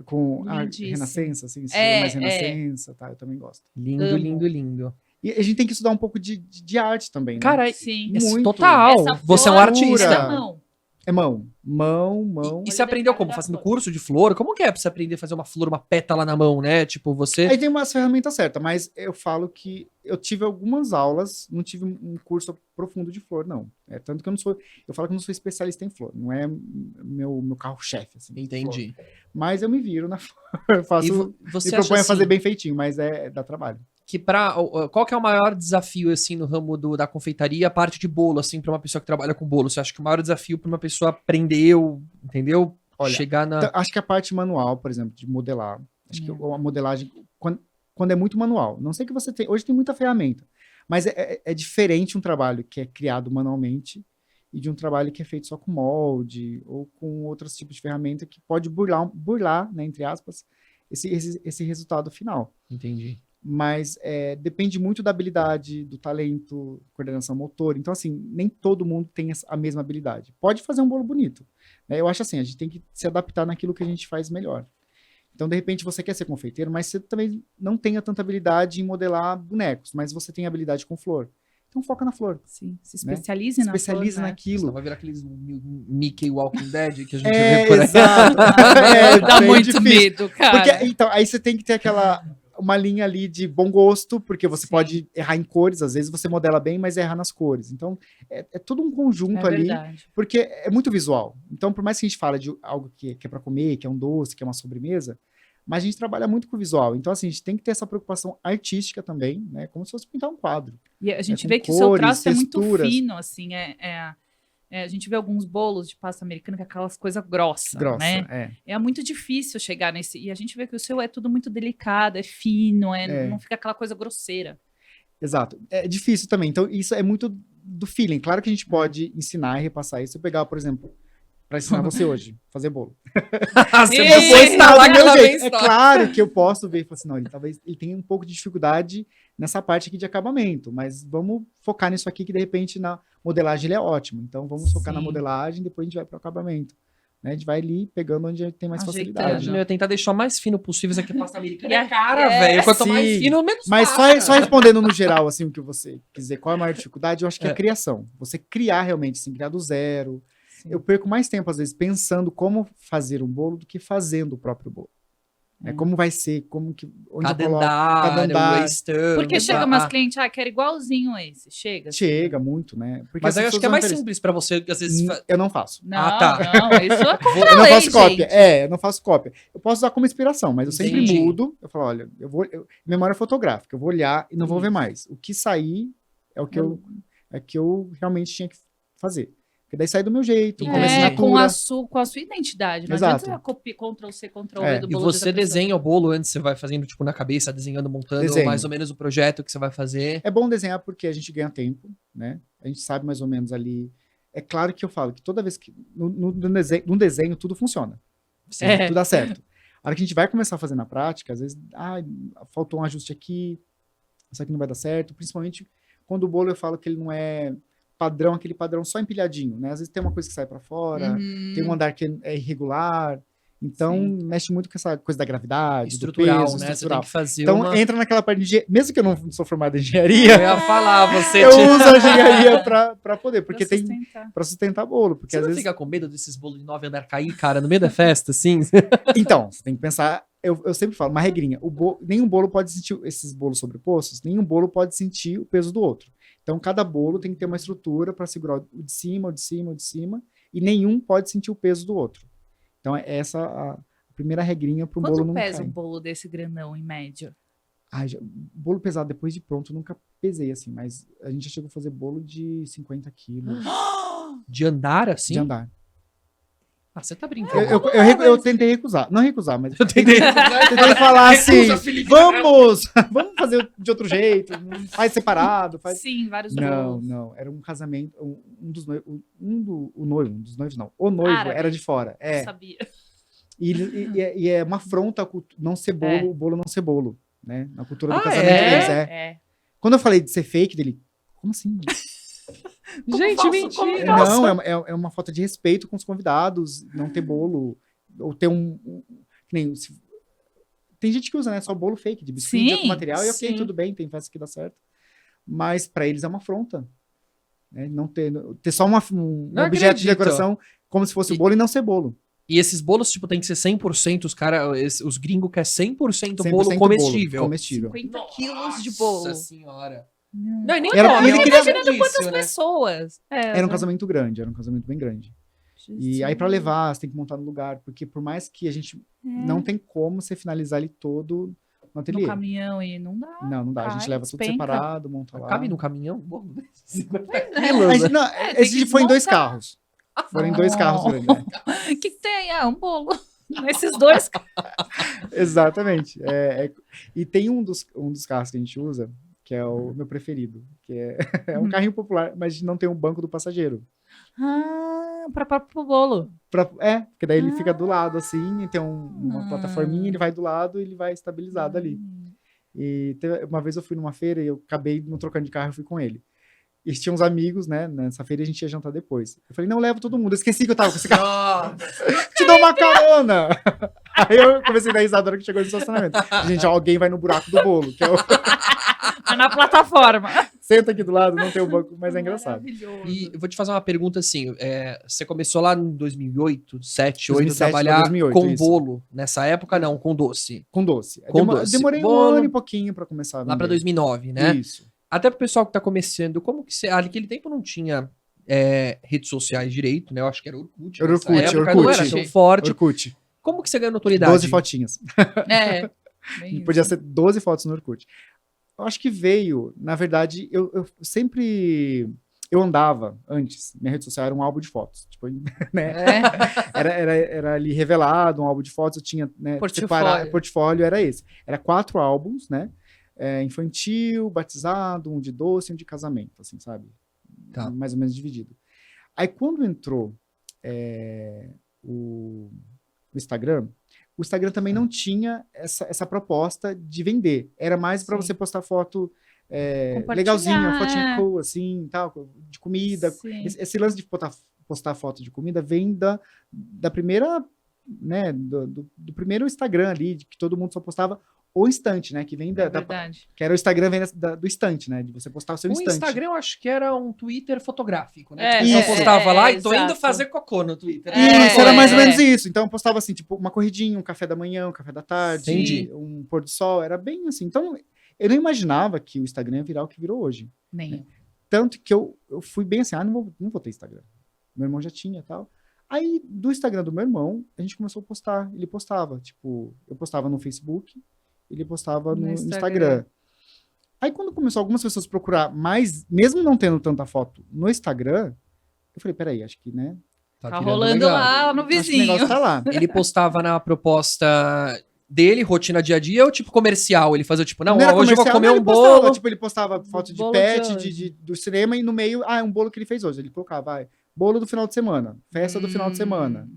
Com a Lindíssimo. renascença, assim, mais renascença, tá? Eu também gosto. Lindo, Amo. lindo, lindo. E a gente tem que estudar um pouco de arte também, né? Cara, Sim. muito. total. Essa Você é um flor artista. na mão. É mão. E você aprendeu como? Fazendo curso de flor? Como que é pra você aprender a fazer uma flor, uma pétala na mão, né? Tipo, você... Aí tem umas ferramentas certas, mas eu falo que eu tive algumas aulas, não tive um curso profundo de flor, não. Tanto que eu falo que eu não sou especialista em flor, não é meu carro-chefe, assim. Entendi. Flor. Mas eu me viro na flor, eu faço, você me proponho acha a fazer assim, bem feitinho, mas dá trabalho. que qual que é o maior desafio, assim, no ramo da confeitaria, a parte de bolo, assim, pra uma pessoa que trabalha com bolo? Você acha que o maior desafio pra uma pessoa aprender, entendeu? Olha, Chegar na... Então, acho que a parte manual, por exemplo, de modelar, acho que a modelagem, quando é muito manual, não sei que você tem, hoje tem muita ferramenta, mas é diferente um trabalho que é criado manualmente e de um trabalho que é feito só com molde ou com outros tipos de ferramenta que pode burlar, né, entre aspas, esse resultado final. Entendi. Mas depende muito da habilidade, do talento, coordenação motor. Então, assim, nem todo mundo tem a mesma habilidade. Pode fazer um bolo bonito, né? Eu acho assim, a gente tem que se adaptar naquilo que a gente faz melhor. Então, de repente, você quer ser confeiteiro, mas você também não tenha tanta habilidade em modelar bonecos, mas você tem habilidade com flor. Então, foca na flor. Sim, se né? especialize na Especialize flor, né? naquilo. Senão vai virar aqueles Mickey Walking Dead que a gente vê por aí. Exato. Dá bem muito difícil. medo, cara. Porque, então, aí você tem que ter uma linha ali de bom gosto, porque você pode errar em cores, às vezes você modela bem, mas erra nas cores. Então, é tudo um conjunto ali, verdade. porque é muito visual. Então, por mais que a gente fale de algo que é para comer, que é um doce, que é uma sobremesa, Mas a gente trabalha muito com o visual. Então, assim, a gente tem que ter essa preocupação artística também, né? Como se fosse pintar um quadro. E a gente com vê que o seu cores, traço é muito texturas. fino, assim, a gente vê alguns bolos de pasta americana que é aquelas coisas grossas, Grossa, né? É muito difícil chegar nesse... E a gente vê que o seu é tudo muito delicado, é fino, não fica aquela coisa grosseira. Exato. É difícil também. Então, isso é muito do feeling. Claro que a gente pode ensinar e repassar isso. Se eu pegar, por exemplo, para ensinar você hoje, fazer bolo. Você Eu não vou foi Ensinar do meu aquela jeito. vez É só. claro que eu posso ver e falar assim, não, talvez ele tenha um pouco de dificuldade nessa parte aqui de acabamento, mas vamos focar nisso aqui que de repente na modelagem ele é ótimo. Então vamos focar na Sim. modelagem, depois a gente vai para o acabamento. Né? A gente vai ali pegando onde tem mais Ajeitando. facilidade. Eu ia tentar deixar o mais fino possível. Isso aqui é pasta americana. E É cara, é, velho. Quanto mais sim. fino, menos Mas passa. só respondendo no geral, assim, o que você quiser, qual é a maior dificuldade, eu acho que é a É. criação. Você criar realmente, assim, criar do zero. Sim. Eu perco mais tempo, às vezes, pensando como fazer um bolo do que fazendo o próprio bolo. Né? Como vai ser, como que, onde Cada eu coloco. andar, andar. o stand. Porque chega umas clientes, quero igualzinho esse. Chega. Chega muito, né? Porque Mas as aí eu acho pessoas que é não mais interessam. simples pra você, às vezes... Eu não faço. Não, Ah, tá. não, isso é contra Eu não a lei, faço cópia. gente. Eu não faço cópia. Eu posso usar como inspiração, mas eu sempre Entendi. mudo. Eu falo, olha, memória fotográfica, eu vou olhar e não vou ver mais. O que sair é o que eu realmente tinha que fazer. Porque daí sai do meu jeito, com a minha Entendi. Com assinatura. com a sua identidade. Não Exato. adianta copiar Ctrl-C, Ctrl-V do E bolo. você desenha o bolo antes, você vai fazendo, tipo, na cabeça, desenhando, montando Desenho. mais ou menos o projeto que você vai fazer. É bom desenhar porque a gente ganha tempo, né? A gente sabe mais ou menos ali. É claro que eu falo que toda vez que no desenho tudo funciona. Sim. É. Tudo dá certo. A hora que a gente vai começar a fazer na prática, às vezes, faltou um ajuste aqui, isso aqui não vai dar certo. Principalmente quando o bolo eu falo que ele não é padrão, aquele padrão só empilhadinho, né? Às vezes tem uma coisa que sai para fora, tem um andar que é irregular. Então, Sim. mexe muito com essa coisa da gravidade, Estrutural, do peso, né? Você tem estrutural. que fazer Então, uma... entra naquela parte de... Mesmo que eu não sou formado em engenharia, Eu ia falar, você... eu uso a engenharia pra poder, porque tem Sustentar. pra sustentar bolo, porque Você às não vezes... fica com medo desses bolos de 9 andar cair, cara, no meio da festa, assim? Então, você tem que pensar, eu sempre falo, uma regrinha, nenhum bolo pode sentir, esses bolos sobrepostos, nenhum bolo pode sentir o peso do outro. Então, cada bolo tem que ter uma estrutura para segurar o de cima, o de cima, o de cima, e nenhum pode sentir o peso do outro. Então, é essa a primeira regrinha para um bolo Quanto não pesa cair. um bolo desse grandão, em média? Bolo pesado depois de pronto, eu nunca pesei assim, mas a gente já chegou a fazer bolo de 50 quilos De andar, assim? de andar. Ah, você tá brincando. Eu tentei recusar. Não recusar, mas Eu tentei... tentei falar assim, Recusa, Felipe. vamos fazer de outro jeito, faz separado, faz... Sim, vários Não, bolos. não, era um casamento, um dos noivos, o noivo não, o noivo Árabe. era de fora, Eu sabia. e é uma afronta a não ser bolo, o bolo não ser bolo, né, na cultura do Ah, casamento é? deles, É. Quando eu falei de ser fake dele, como assim? Gente, faço? mentira. Como eu Não, é uma falta de respeito com os convidados, não ter bolo, ou ter que nem, tem gente que usa, né, só bolo fake, de biscoito de outro Sim, material, e ok, sim. tudo bem, tem festa que dá certo. Mas para eles é uma afronta. Né? Não ter só um Não objeto de acredito. decoração como se fosse bolo e não ser bolo. E esses bolos, tipo, tem que ser 100%, os gringos querem 100% 100% bolo comestível. comestível. 50 quilos de bolo. Nossa senhora. Não. Não, e nem Era- come, ele eu queria- imagino Imaginando quantas disso, né? pessoas. Era um casamento grande, era um casamento bem grande. E aí para levar, você tem que montar no lugar, porque por mais que a gente não tem como você finalizar ele todo no ateliê. No caminhão e não dá. Não dá. A gente Cai, leva tudo despenca. separado, monta lá. Cabe no caminhão? Bolo de 50 A quilos, gente, né? não, tem esse que foi em 2 desmontar. carros. Foram em 2 carros grandes, né? O que tem? Um bolo. Nesses dois. Exatamente. E tem um dos carros que a gente usa, que é o meu preferido, que é um carrinho popular, mas não tem um banco do passageiro. Para próprio bolo. Porque daí ele fica do lado assim, e tem uma plataforminha, ele vai do lado e ele vai estabilizado ali. E uma vez eu fui numa feira e eu acabei não trocando de carro, eu fui com ele. E tinha uns amigos, né? Nessa feira a gente ia jantar depois. Eu falei, não, levo todo mundo. Eu esqueci que eu tava com esse carro. Te dou uma carona! Aí eu comecei a dar risada na hora que chegou no estacionamento. Gente, alguém vai no buraco do bolo, que é o... Na plataforma. Senta aqui do lado, não tem o banco, mas é engraçado. Maravilhoso. E eu vou te fazer uma pergunta assim, você começou lá em 2008, 2007, 2008, 2007, trabalhar 2008, com isso. bolo. Nessa época não, com doce. Com doce. Com doce. Demorei um Bolo. ano e pouquinho pra começar a Lá pra vender. 2009, né? Isso. Até pro pessoal que tá começando, como que você... Naquele tempo não tinha redes sociais direito, né? Eu acho que era Orkut. Era nessa Orkut, época, não era Orkut. tão forte. Orkut. Como que você ganhou notoriedade? 12 fotinhas. É. bem isso. Podia ser 12 fotos no Orkut. Eu acho que veio, na verdade, eu sempre... Eu andava antes, minha rede social era um álbum de fotos. Tipo, né? É. Era ali revelado, um álbum de fotos, eu tinha, né, Portfólio. portfólio era esse. Era 4 álbuns, né? Infantil, batizado, um de doce e um de casamento, assim, sabe? Tá. Mais ou menos dividido. Aí quando entrou o Instagram, o Instagram também não tinha essa proposta de vender. Era mais para Sim. você postar foto Compartilhar, legalzinha, fotinha cool, assim, tal, de comida. Sim. Esse lance de postar foto de comida vem da primeira, né, do primeiro Instagram ali, que todo mundo só postava o instante, né, que vem É verdade. que era o Instagram vem do instante, né, de você postar o seu O instante. Instagram eu acho que era um Twitter fotográfico, né? É, Que o pessoal isso. postava lá e tô exato. indo fazer cocô no Twitter. Isso, era mais ou é. menos isso. Então eu postava assim, tipo, uma corridinha, um café da manhã, um café da tarde, Entendi. um pôr do sol, era bem assim. Então eu não imaginava que o Instagram ia virar o que virou hoje. Nem. Tanto que eu fui bem assim, não vou ter Instagram. Meu irmão já tinha e tal. Aí, do Instagram do meu irmão, a gente começou a postar. Ele postava, tipo, eu postava no Facebook, ele postava no Instagram. Aí, quando começou algumas pessoas a procurar mais, mesmo não tendo tanta foto no Instagram, eu falei, peraí, acho que, né? Tá virando rolando legal. lá no Acho que o vizinho. negócio tá lá. Ele postava na proposta dele, rotina dia a dia, ou tipo comercial? Ele fazia tipo, não, era hoje eu vou comercial, comer não, um ele postava, bolo. tipo, ele postava foto de Bolo pet, de do cinema, e no meio, é um bolo que ele fez hoje. Ele colocava, bolo do final de semana, festa do final de semana.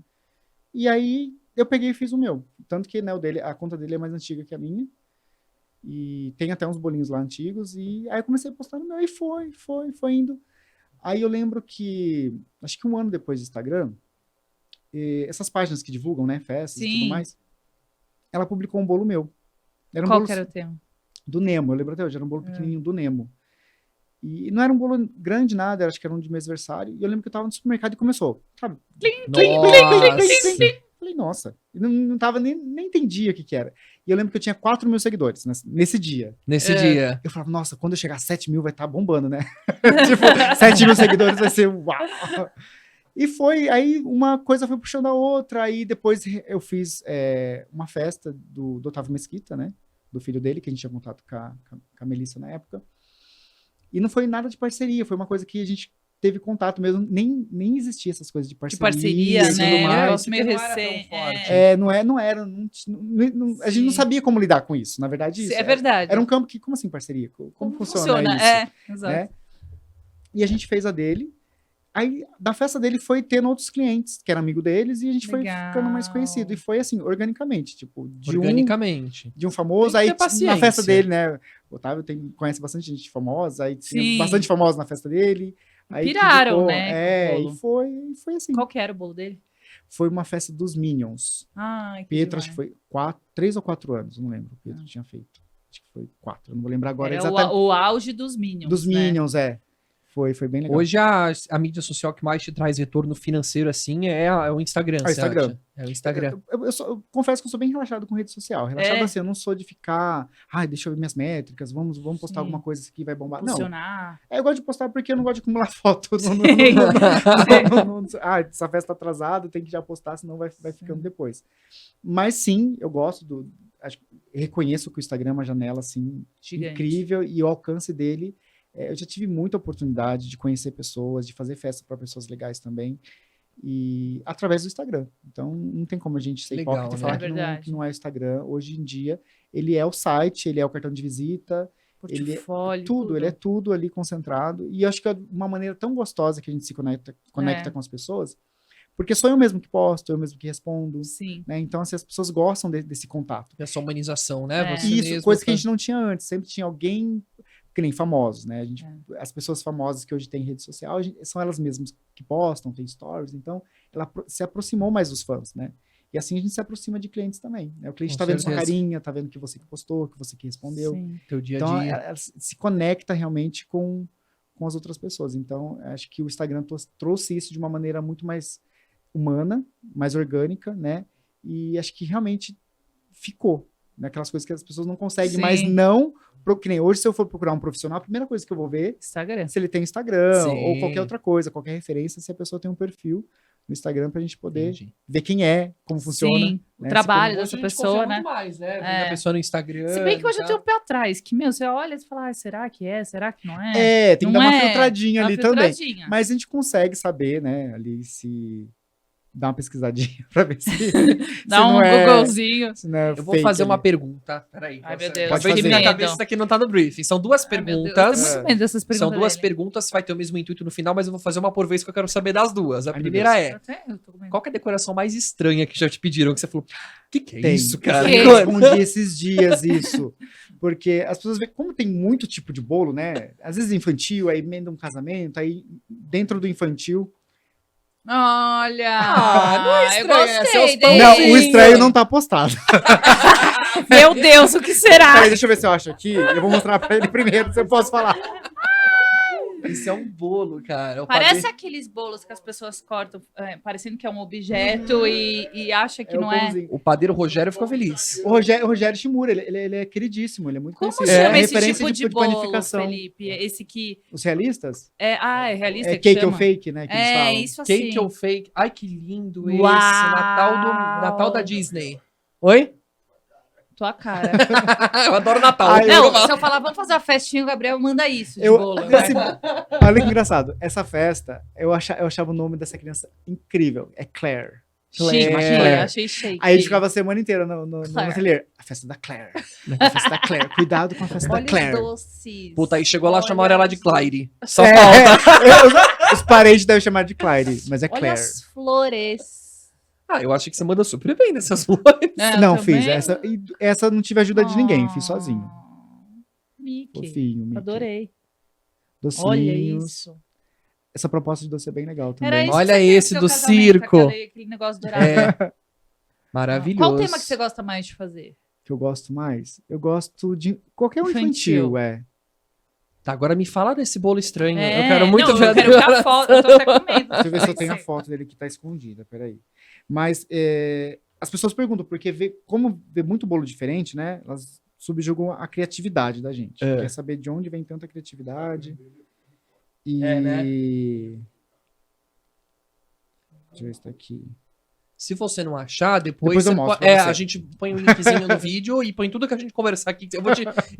E aí, eu peguei e fiz o meu. Tanto que, né, a conta dele é mais antiga que a minha. E tem até uns bolinhos lá antigos. E aí eu comecei a postar no meu. E foi indo. Aí eu lembro que, acho que um ano depois do Instagram, essas páginas que divulgam, né, festas e tudo Sim. mais, ela publicou um bolo meu. Era um Qual bolo que era o tema? do Nemo, eu lembro até hoje, era um bolo pequenininho do Nemo. E não era um bolo grande nada, acho que era um de meu aniversário. E eu lembro que eu tava no supermercado e começou, sabe? Nossa. Falei, nossa, eu não tava nem entendia o que era. E eu lembro que eu tinha 4 mil seguidores nesse dia. Nesse dia. Eu falava, nossa, quando eu chegar a 7 mil vai estar bombando, né? Tipo, 7 mil seguidores vai ser uau! E foi, aí uma coisa foi puxando a outra, aí depois eu fiz uma festa do Otávio Mesquita, né? Do filho dele, que a gente tinha contato com a Melissa na época. E não foi nada de parceria, foi uma coisa que a gente teve contato mesmo, nem existia essas coisas de De parceria. parceria, e tudo né? mais. Negócio meio Não era tão recente. forte. Não era, a gente não Sim. sabia como lidar com isso, na verdade. Isso, É verdade. Era um campo que, como assim parceria? Como funciona isso? Exato. Né? E a gente fez a dele. Aí, da festa dele, foi tendo outros clientes, que eram amigo deles, e a gente Legal. foi ficando mais conhecido. E foi assim, organicamente, tipo, Organicamente. de um famoso, Tem que aí ter na paciência. festa dele, né? O Otávio conhece bastante gente famosa, aí tinha Sim. bastante famosos na festa dele. Aí Piraram, ficou, né, com o e bolo. foi assim. Qual que era o bolo dele? Foi uma festa dos Minions. Ai, que Pedro, acho que demais. foi 3 ou 4 anos, não lembro. O Pedro tinha feito. Acho que foi 4, eu não vou lembrar agora Era exatamente. o auge dos Minions. Dos né? Minions, Foi bem legal. Hoje a mídia social que mais te traz retorno financeiro assim é o Instagram. É o você Instagram. acha? É o Instagram. Eu confesso que eu sou bem relaxado com rede social. Relaxado É. assim, eu não sou de ficar, deixa eu ver minhas métricas, vamos postar Sim. alguma coisa que vai bombar. Não, Funcionar. eu gosto de postar porque eu não gosto de acumular foto. Essa festa tá atrasada, tem que já postar, senão vai ficando depois. Mas sim, eu gosto reconheço que o Instagram é uma janela assim, Gigante. incrível, e o alcance dele, eu já tive muita oportunidade de conhecer pessoas, de fazer festa para pessoas legais também, e através do Instagram. Então, não tem como a gente ser Legal, hipócrita e né? falar É que verdade. não é o Instagram. Hoje em dia, ele é o site, ele é o cartão de visita, Portfólio. ele é tudo ali concentrado. E eu acho que é uma maneira tão gostosa que a gente se conecta com as pessoas, porque sou eu mesmo que posto, eu mesmo que respondo, Sim. né? Então, assim, as pessoas gostam desse contato. Essa humanização, né? É. Você Isso, mesmo coisa que tá- a gente não tinha antes. Sempre tinha alguém, que nem famosos, né? As pessoas famosas que hoje têm rede social, são elas mesmas que postam, tem stories. Então, ela se aproximou mais dos fãs, né? E assim a gente se aproxima de clientes também, né? O cliente Com tá vendo sua certeza. carinha, tá vendo que você que postou, que você que respondeu. Sim. Teu dia a Então, dia. ela se conecta realmente com as outras pessoas. Então, acho que o Instagram trouxe isso de uma maneira muito mais humana, mais orgânica, né? E acho que realmente ficou, né? Aquelas coisas que as pessoas não conseguem Sim. mais não... Que nem hoje, se eu for procurar um profissional, a primeira coisa que eu vou ver Instagram. se ele tem Instagram Sim. ou qualquer outra coisa, qualquer referência, se a pessoa tem um perfil no Instagram pra gente poder Entendi. ver quem é, como funciona. Sim, o né? trabalho Hoje dessa a gente pessoa, confia né? muito mais, né? É. Vendo a pessoa no Instagram. Se bem que hoje eu tá? tenho um pé atrás, que, meu, você olha e fala, será que é? Será que não é? Tem que Não dar uma é. filtradinha Uma ali também. filtradinha. Mas a gente consegue saber, né, ali se dá uma pesquisadinha pra ver se, Dá se um não é, Googlezinho. se não é Eu vou fake fazer uma ali. pergunta. Peraí. Ai, meu Nossa, Deus, Pode veio fazer. na minha medo. cabeça, isso aqui não tá no briefing. São duas Ai, meu Deus, eu perguntas. tenho muito medo dessas perguntas São duas dele. perguntas, vai ter o mesmo intuito no final, mas eu vou fazer uma por vez que eu quero saber das duas. A Ai, meu primeira Deus. é: Eu tô com medo. qual que é a decoração mais estranha que já te pediram? Que você falou, que é Tem. isso, cara? Que? Eu respondi esses dias isso. Porque as pessoas veem, como tem muito tipo de bolo, né? Às vezes infantil, aí emenda um casamento, aí dentro do infantil. Olha! Não é eu estranho, é gostei seus dele. pãozinhos. Não, o estranho não tá postado. Meu Deus, o que será? Peraí, deixa eu ver se eu acho aqui. Eu vou mostrar pra ele primeiro, se eu posso falar. Isso é um bolo, cara. Eu Parece paguei- aqueles bolos que as pessoas cortam, parecendo que é um objeto e acha que o não é. pãozinho. O padeiro Rogério ficou feliz. O Rogério Shimura, ele é queridíssimo, ele é muito Como conhecido. chama É esse referência tipo de bolo, panificação. Felipe? Esse que Os realistas? é realista É que cake ou chama? fake, né? Que eles É, falam. isso assim. Cake ou fake? Ai, que lindo esse. Uau! Natal da Disney. Oi? Tua cara. Eu adoro Natal. Ai, Não, se eu falar, vamos fazer uma festinha, o Gabriel manda isso de bolo. Olha que engraçado. Essa festa, eu achava o nome dessa criança incrível. É Claire. Chique, Claire. achei chique. Aí a gente ficava a semana inteira no Claire. ateliê. A festa da Claire. A festa da Claire. Cuidado com a festa Olha da Claire. os doces. Puta, aí chegou lá, Olha chamaram ela de os- Claire. Só É, falta. os parentes devem chamar de Claire, mas é Olha Claire. as flores. Ah, eu achei que você manda super bem nessas flores. É, Não, eu também. fiz. Essa não tive ajuda de ninguém, fiz sozinho. Mickey. Fofinho, Mickey. Adorei. Docinhos. Olha isso. Essa proposta de doce é bem legal também. Era isso Olha que você queria esse pro do seu casamento, circo. Aquele negócio dourado. É. Maravilhoso. Qual o tema que você gosta mais de fazer? Que eu gosto mais? Eu gosto de qualquer um Infantil. infantil, é. Tá, agora me fala desse bolo estranho. É, Eu quero muito não, ver. eu quero ver a foto, eu tô até com medo. Deixa eu ver se eu tenho a foto dele que tá escondida, peraí. Mas as pessoas perguntam, porque como vê muito bolo diferente, né? Elas subjugam a criatividade da gente. É. Quer saber de onde vem tanta criatividade. E... É, né? Deixa eu ver se tá aqui. Se você não achar, Depois você eu mostro pode- pra você. a gente põe o linkzinho no vídeo e põe tudo que a gente conversar aqui.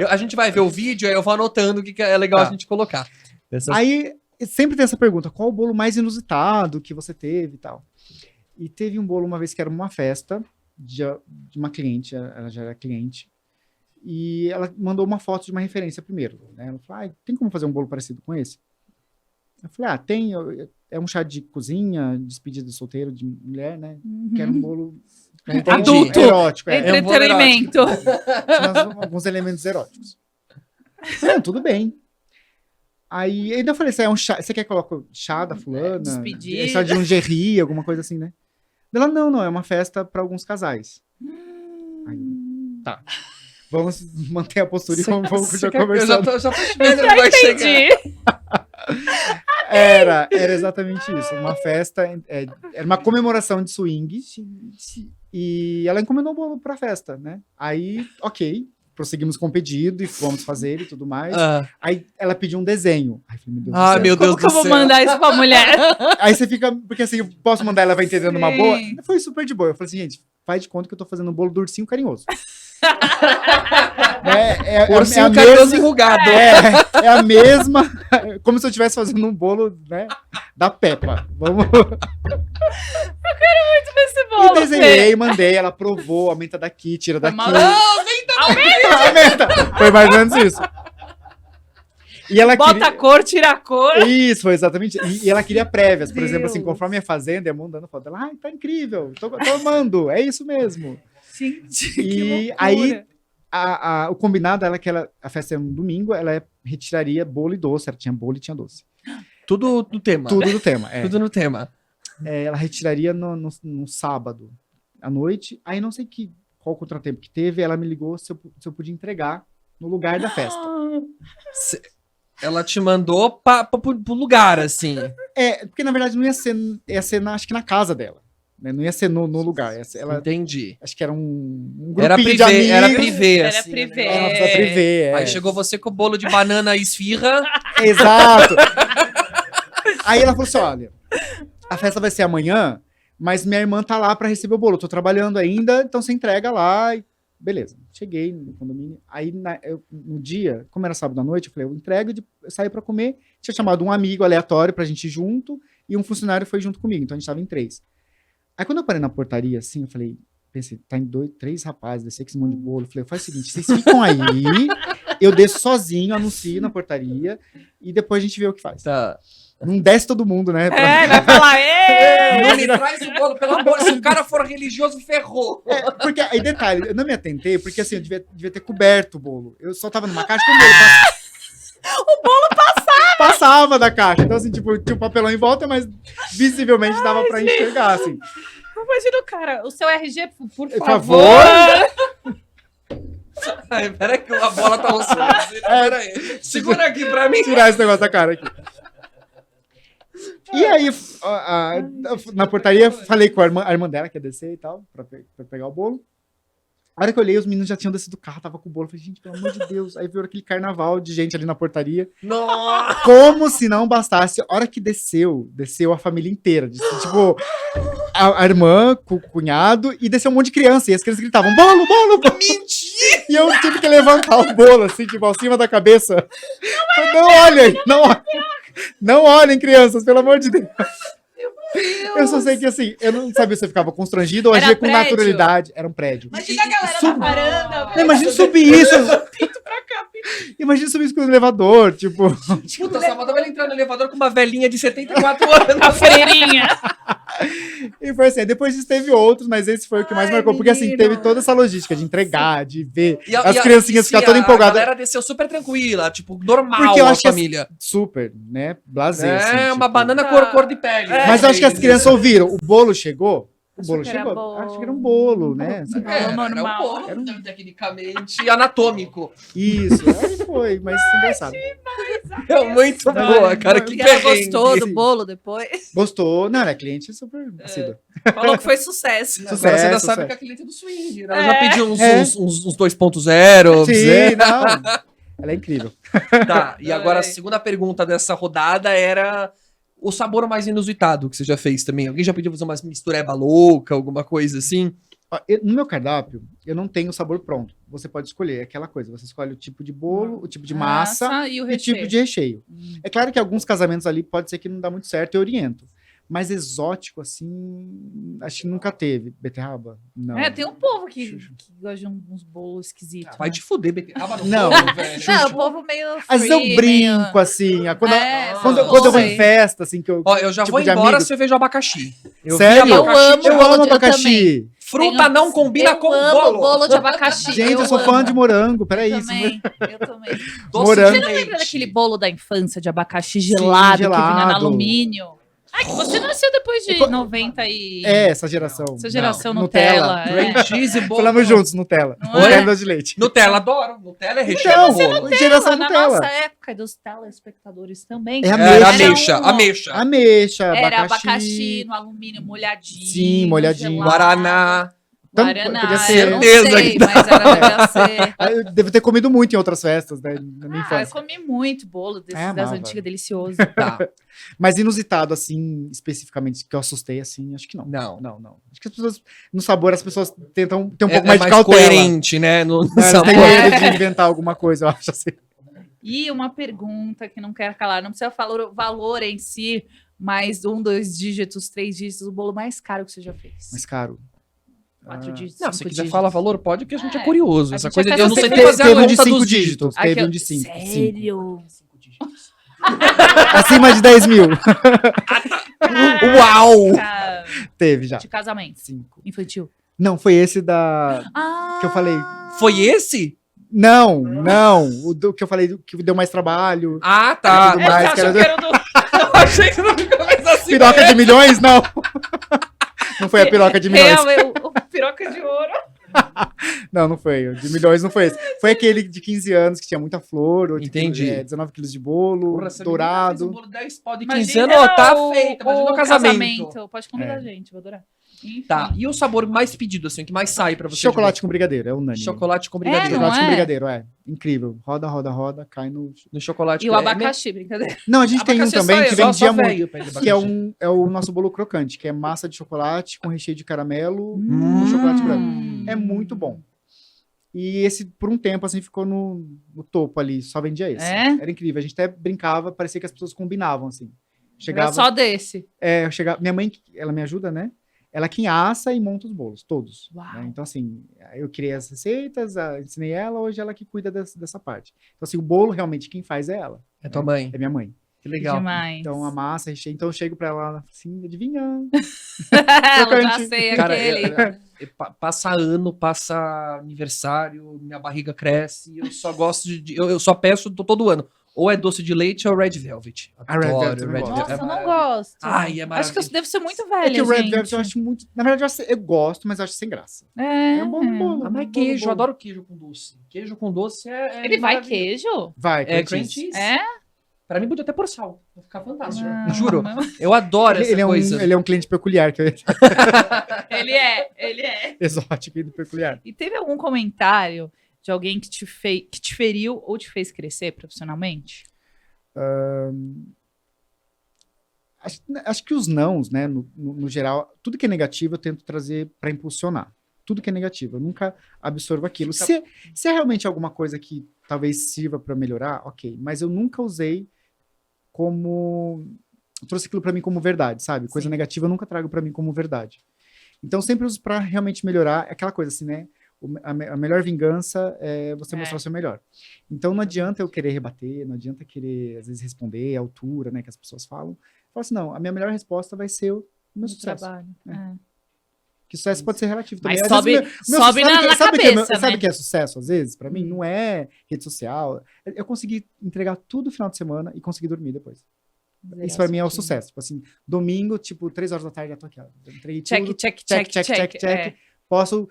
A gente vai ver o vídeo, aí eu vou anotando o que é legal Tá. a gente colocar. Aí sempre tem essa pergunta: qual o bolo mais inusitado que você teve e tal? E teve um bolo uma vez que era uma festa de uma cliente, ela já era cliente, e ela mandou uma foto de uma referência primeiro. Né? Ela falou: tem como fazer um bolo parecido com esse? Eu falei: tem. É um chá de cozinha, despedida de solteiro, de mulher, né? Quero um bolo Adulto. erótico. Entretenimento. Tinha alguns elementos eróticos. Não, tudo bem. Aí ainda falei, é um chá, você quer que eu coloque chá da fulana? Despedida. É chá de lingerie, alguma coisa assim, né? Ela, não, é uma festa para alguns casais. Aí, tá. Vamos manter a postura e vamos já conversando. Eu já tô te vendo, vai chegar. Entendi. Era exatamente isso. Uma festa, era uma comemoração de swing. E ela encomendou um bolo pra festa, né? Aí, ok, prosseguimos com o pedido e vamos fazer e tudo mais. Aí ela pediu um desenho. Ai, falei, meu Deus do céu. Meu Deus Como que eu do vou céu. mandar isso pra mulher? Aí você fica, porque assim, eu posso mandar, ela vai entender numa Sim. boa. Foi super de boa. Eu falei assim, gente, faz de conta que eu tô fazendo um bolo do ursinho carinhoso. Ursinho a carinhoso mesma- enrugado. é a mesma, como se eu estivesse fazendo um bolo, né, da Peppa. Vamos. Esse E bolo. desenhei, mandei, ela provou, aumenta daqui, tira daqui. Aumenta. Foi mais ou menos isso. E ela Bota queria... a cor, tira a cor. Isso, foi exatamente. E ela queria prévias, por exemplo, assim, Deus. conforme ia fazendo, ia mandando foto. Ela, tá incrível, tô amando, é isso mesmo. Gente, que E loucura. aí, o combinado era que a festa era um domingo, ela retiraria bolo e doce. Ela tinha bolo e tinha doce. Tudo do tema. Tudo do tema. Tudo no tema. Ela retiraria no sábado à noite. Aí não sei qual contratempo que teve, ela me ligou se eu podia entregar no lugar da festa. Ela te mandou pro lugar, assim. Porque na verdade não ia ser acho que na casa dela. Né? Não ia ser no lugar. Ela, Entendi. acho que era um grupinho Era de privê, amigos. era privê, Era assim. privê. né? Era uma festa privê, Aí chegou você com o bolo de banana e esfirra. Exato. Aí ela falou assim, olha, a festa vai ser amanhã, mas minha irmã tá lá pra receber o bolo. Eu tô trabalhando ainda, então você entrega lá e beleza. Cheguei no condomínio. Aí, no dia, como era sábado à noite, eu falei, eu entrego, eu saí pra comer. Tinha chamado um amigo aleatório pra gente ir junto e um funcionário foi junto comigo. Então a gente tava em 3. Aí quando eu parei na portaria, assim, eu falei, pensei, tá em 3 rapazes, descer com esse monte de bolo. Eu falei, faz o seguinte, vocês ficam aí, eu desço sozinho, anuncio na portaria e depois a gente vê o que faz. Tá. Não desce todo mundo, né? Vai falar, Ele traz o bolo, pelo amor, se o cara for religioso, ferrou. Porque, aí detalhe, eu não me atentei, porque assim, eu devia ter coberto o bolo. Eu só tava numa caixa com o bolo. O bolo passava! Passava da caixa. Então, assim, tipo, tinha um papelão em volta, mas visivelmente dava pra enxergar, assim. Imagina o cara, o seu RG, por Por favor. Ai, peraí que a bola tá roçando. Peraí. Segura aqui pra mim. Tirar esse negócio da cara aqui. E aí, na portaria, falei com a irmã dela, que ia descer e tal, pra pegar o bolo. A hora que eu olhei, os meninos já tinham descido do carro, tava com o bolo. Eu falei, gente, pelo amor de Deus. Aí veio aquele carnaval de gente ali na portaria. Nossa! Como se não bastasse. A hora que desceu a família inteira. Tipo, a irmã com o cunhado e desceu um monte de criança. E as crianças gritavam, bolo, bolo, bolo. Mentira! E eu tive que levantar o bolo, assim, tipo, acima da cabeça. Não olhem, não olhem. Não olhem, crianças, pelo amor de Deus. Eu só sei que, assim, eu não sabia se eu ficava constrangido ou Era agia com prédio? naturalidade. Era um prédio. Imagina a galera na varanda. Não, imagina subir isso. Imagina subir isso com o elevador, tipo... Puta, só faltava ele entrar no elevador com uma velhinha de 74 anos. A freirinha. E foi assim, depois disso teve outros, mas esse foi o que mais marcou. Porque assim, menino. teve toda essa logística de entregar, de ver, E as criancinhas ficar todas A empolgadas. galera desceu super tranquila, tipo, normal Porque eu a acho que família. Super, né? Blasé, É, assim, uma tipo. banana cor de pele. Mas eu acho que as crianças ouviram, o bolo chegou? O bolo Acho que era chegou? bolo. Acho que era um bolo, né? Assim, Era normal. um bolo tecnicamente anatômico. isso, aí foi, mas engraçado. É muito boa, cara, que E ela perrengue. gostou do bolo depois. Gostou? Não, ela é cliente super assídua. Falou que foi sucesso. Agora você ainda Sucesso, sabe sucesso. que a cliente é do swing. Ela já pediu uns, É. uns 2.0. Sim, não. Ela é incrível. Tá, e agora a Ai. segunda pergunta dessa rodada era o sabor mais inusitado que você já fez também. Alguém já pediu fazer uma mistureba louca, alguma coisa assim? Ó, no meu cardápio, eu não tenho o sabor pronto. Você pode escolher aquela coisa. Você escolhe o tipo de bolo, o tipo de massa e o e o tipo recheio. de recheio. É claro que alguns casamentos ali pode ser que não dá muito certo, eu oriento. Mas exótico, assim, acho que nunca teve. Beterraba? Não. É, tem um povo que gosta de uns bolos esquisitos. Vai né? te fuder, beterraba no Não. bolo, velho. Não, o povo meio Às vezes eu free, brinco, assim. Quando, quando eu vou em sei. festa, assim, que eu... Ó, eu já tipo vou de embora amigos. se eu vejo abacaxi. Eu vi Sério? Eu amo Eu bolo amo de- eu abacaxi. Fruta Tenho- não combina eu com amo bolo. bolo de abacaxi. Gente, eu sou fã de morango. Peraí, Eu isso. também, eu também. Doce Morango. de Você não leite. lembra daquele bolo da infância de abacaxi gelado, que vinha no gelado. alumínio? Ai, que você nasceu depois de 90 e... É, essa geração. Essa geração Não, Nutella. Cream é. cheese e bolo. Falamos juntos, Nutella. Não é? Nutella de leite. Nutella, adoro. Nutella é recheio Então, de bolo. geração Na Nutella. nossa época, dos telespectadores também. É Era ameixa. ameixa, um- ameixa. Ameixa, Era abacaxi. abacaxi no alumínio molhadinho. Sim, molhadinho. gelado. Guaraná. Guaraná, Podia ser- eu não Certeza sei, que mas era, devia ser. Ah, eu devo ter comido muito em outras festas, né? Na minha Ah, eu infância. comi muito bolo desses É, das amava. antigas, delicioso. Tá. Mas inusitado, assim, especificamente, que eu assustei, assim, acho que não. Não. Não. Acho que as pessoas, no sabor, as pessoas tentam ter um É, pouco é mais de cautela. coerente, né? No Não, elas sabor. têm medo de inventar alguma coisa, eu acho assim. E uma pergunta que não quero calar, não precisa falar o valor em si, mas 1, 2 dígitos, 3 dígitos, o bolo mais caro que você já fez. Mas caro. 4 dígitos, Não, 5 se quiser dígitos. falar valor, pode, porque a gente é É, curioso. a Essa gente coisa é de eu não sei festa nem feliz. fazer a Teve um de conta 5 dos dígitos. Aqui, Teve ó, um de 5. Sério? Acima de 10 mil. Uau! Caraca. Teve já. De casamento 5. infantil. Não, foi esse da... Ah, Que eu falei. Foi esse? Não. O do que eu falei que deu mais trabalho. Ah, tá. Tudo mais, Você que era achou que era do... Eu achei que não ficou mais assim. Piroca de milhões? Não. Não foi a piroca de milhões. Real, o piroca de ouro. Não foi. O de milhões não foi esse. Foi aquele de 15 anos que tinha muita flor. Entendi. 19 quilos de bolo, Porra, se a menina fez um dourado. bolo 10 pau de Imagina 15 anos, ó, tá o- feito. Imagina o casamento. Pode convidar a gente, vou adorar. Enfim. Tá, e o sabor mais pedido, assim, o que mais sai pra você? Chocolate com brigadeiro, é unânime. Chocolate com brigadeiro. não Chocolate com é? brigadeiro, incrível. Roda, roda, roda, cai no... No chocolate. E o é- abacaxi, brincadeira. Não, a gente tem um Abacaxi é também só que eu. vendia muito, velho pede que é, abacaxi. é o nosso bolo crocante, que é massa de chocolate com recheio de caramelo Hum. no chocolate branco. É muito bom. E esse, por um tempo, assim, ficou no topo ali, só vendia esse. É? Era incrível, a gente até brincava, parecia que as pessoas combinavam, assim. Era Chegava, só desse. eu chegava, minha mãe, ela me ajuda, né? Ela quem assa e monta os bolos, todos. Uau. Né? Então, assim, eu criei as receitas, ensinei ela, hoje ela que cuida dessa parte. Então, assim, o bolo, realmente, quem faz é ela. É tua mãe. É minha mãe. Que legal. Demais. Então, a massa, recheio. Então, eu chego pra ela, assim, adivinha? Ela já crocante. sei Cara, aquele. passa ano, passa aniversário, minha barriga cresce, eu só gosto eu só peço todo ano. Ou é doce de leite ou Red Velvet. A Red Velvet Adoro também gosto. Nossa, É eu não maravilhoso. gosto. Ai, é Acho que eu maravilhoso. devo ser muito É velha, que o Red gente. Velvet eu acho muito... Na verdade, eu gosto, mas eu acho sem graça. É. É um bom bolo. Ah, mas bom queijo, eu bolo. adoro queijo com doce. Queijo com doce Ele vai maravilhoso. queijo? Vai, É cream cheese. cheese. É? Pra mim podia até pôr sal. Vai ficar fantástico. Não, Juro. não. Eu adoro essa Ele é, coisa. ele é um cliente peculiar, que é Ele é. exótico e peculiar. E teve algum comentário de alguém que te feriu ou te fez crescer profissionalmente? Acho que os nãos, né, no geral, tudo que é negativo eu tento trazer para impulsionar. Tudo que é negativo, eu nunca absorvo aquilo. Se é realmente alguma coisa que talvez sirva para melhorar, ok. Mas eu nunca usei como... Eu trouxe aquilo para mim como verdade, sabe? Coisa Sim. negativa eu nunca trago para mim como verdade. Então, eu sempre uso para realmente melhorar. É aquela coisa assim, né? A melhor vingança é você mostrar o seu melhor. Então, não adianta eu querer rebater, não adianta querer, às vezes, responder à altura, né? Que as pessoas falam. Eu falo assim, não, a minha melhor resposta vai ser o meu No sucesso. trabalho. É. Que sucesso pode ser relativo também. Mas Às vezes, sobe na sabe cabeça, né? sabe o que é sucesso, às vezes? Pra mim, não é rede social. Eu consegui entregar tudo no final de semana e consegui dormir depois. Isso pra mim é o sucesso. Tipo assim, domingo, tipo, 3 horas da tarde, já tô aqui. Ó. Entreguei tudo. Check. É. Posso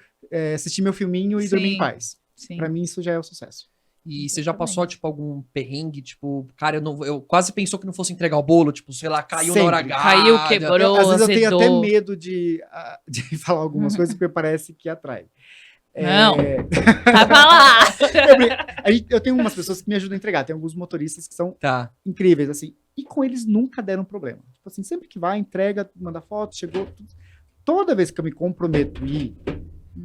assistir meu filminho e dormir em Sim. paz. Sim. Pra mim, isso já é o sucesso. E você já passou, tipo, algum perrengue? Tipo, cara, eu quase pensou que não fosse entregar o bolo, tipo, sei lá, caiu na hora Sempre. H. Caiu, quebrou, Às vezes eu tenho até azedou. medo de falar algumas coisas porque parece que atrai. Não. Vai pra lá. Eu tenho umas pessoas que me ajudam a entregar. Tem alguns motoristas que são Tá. incríveis, assim. E com eles nunca deram problema. Tipo assim, sempre que vai, entrega, manda foto, chegou. Tudo. Toda vez que eu me comprometo a ir,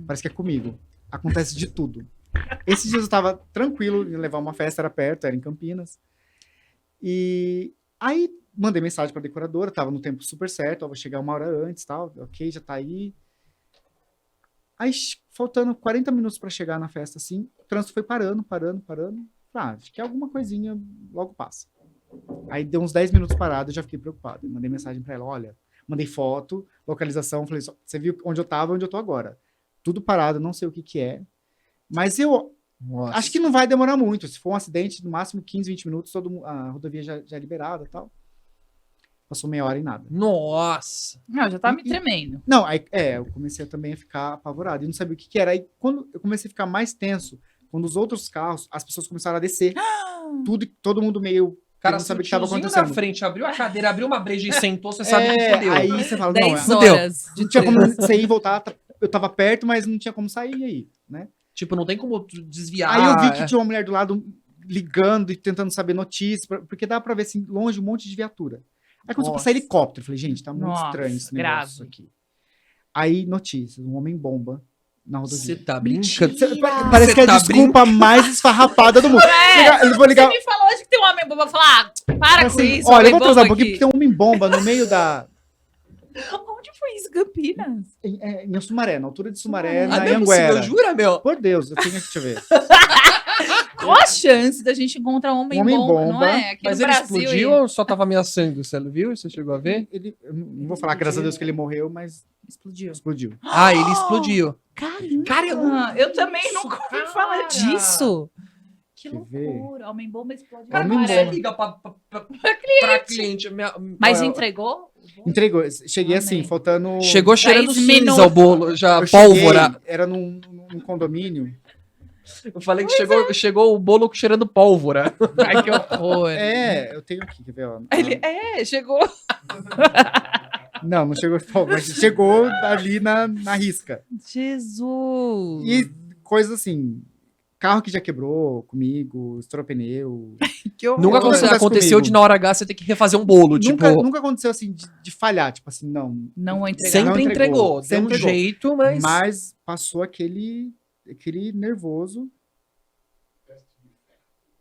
parece que é comigo. Acontece de tudo. Esses dias eu tava tranquilo em levar uma festa, era perto, era em Campinas. E aí mandei mensagem pra decoradora, tava no tempo super certo, ó, vou chegar 1 hora antes, tal, ok, já tá aí. Aí, faltando 40 minutos pra chegar na festa, assim, o trânsito foi parando. Acho que alguma coisinha logo passa. Aí deu uns 10 minutos parado, eu já fiquei preocupado. Eu mandei mensagem pra ela, olha, mandei foto, localização, falei, você viu onde eu tava, onde eu tô agora. Tudo parado, não sei o que que é. Mas eu Nossa. acho que não vai demorar muito. Se for um acidente, no máximo 15, 20 minutos, a rodovia já é liberada e tal. Passou meia hora e nada. Nossa. Não, já tá me tremendo. Não, aí, eu comecei também a ficar apavorado. E não sabia o que que era. Aí, quando eu comecei a ficar mais tenso, quando os outros carros, as pessoas começaram a descer. todo mundo meio... Cara, não se sabia o o que estava tiozinho acontecendo. na frente abriu a cadeira, abriu uma breja e sentou, você sabe que fodeu. Aí você fala, não, 10 fudeu. horas de não tinha como trânsito. sair e voltar. Eu tava perto, mas não tinha como sair aí, né? Tipo, não tem como desviar. Aí eu vi que tinha uma mulher do lado ligando e tentando saber notícias, porque dá pra ver assim, longe um monte de viatura. Aí começou a Nossa. passar helicóptero. Eu falei, gente, tá muito Nossa, estranho esse grave. negócio aqui. Aí, notícias, um homem-bomba na Você rodovia. tá brincando? Parece Você que é a tá desculpa mais esfarrapada do mundo. Eu vou Você ligar. me falou hoje que tem um homem bomba. Eu vou falar, para com isso. Olha, eu homem vou bomba transar um pouquinho aqui. porque tem um homem-bomba no meio da. Onde foi isso, Campinas? Em Sumaré, na altura de Sumaré, Ah, na não é possível, Anguera. jura, meu? Por Deus, eu tenho que deixa eu ver. Qual a chance da gente encontrar um homem bomba, não é? Aqui Mas no ele Brasil. explodiu ou só tava ameaçando? Você viu? Você chegou a ver? Eu não vou falar, graças a Deus, que ele morreu, mas Explodiu. explodiu. Ah, ele explodiu. Caramba! Cara, eu também nunca ouvi cara. falar disso. Que Quer ver? loucura. Homem bomba explode. Cara, Homem como agora. você liga pra cliente? Mas Olha, entregou? Entregou. Cheguei assim, Amém. faltando. Chegou cheirando 10 cinza minutos. o bolo, já Eu pólvora. cheguei, era num condomínio. Eu falei que chegou o bolo cheirando pólvora. Ai, que horror. Eu tenho aqui, quer ver? Ó, Ele, chegou. Não chegou de fogo, mas chegou ali na risca. Jesus! E coisas assim, carro que já quebrou comigo, estourou pneu. Que horror. Nunca Acontece aconteceu comigo. de na hora H você ter que refazer um bolo, Nunca aconteceu assim de falhar, tipo assim, não. Não vou entregar. sempre não entregou. entregou, Deu sempre um entregou. jeito, mas... Mas passou aquele nervoso.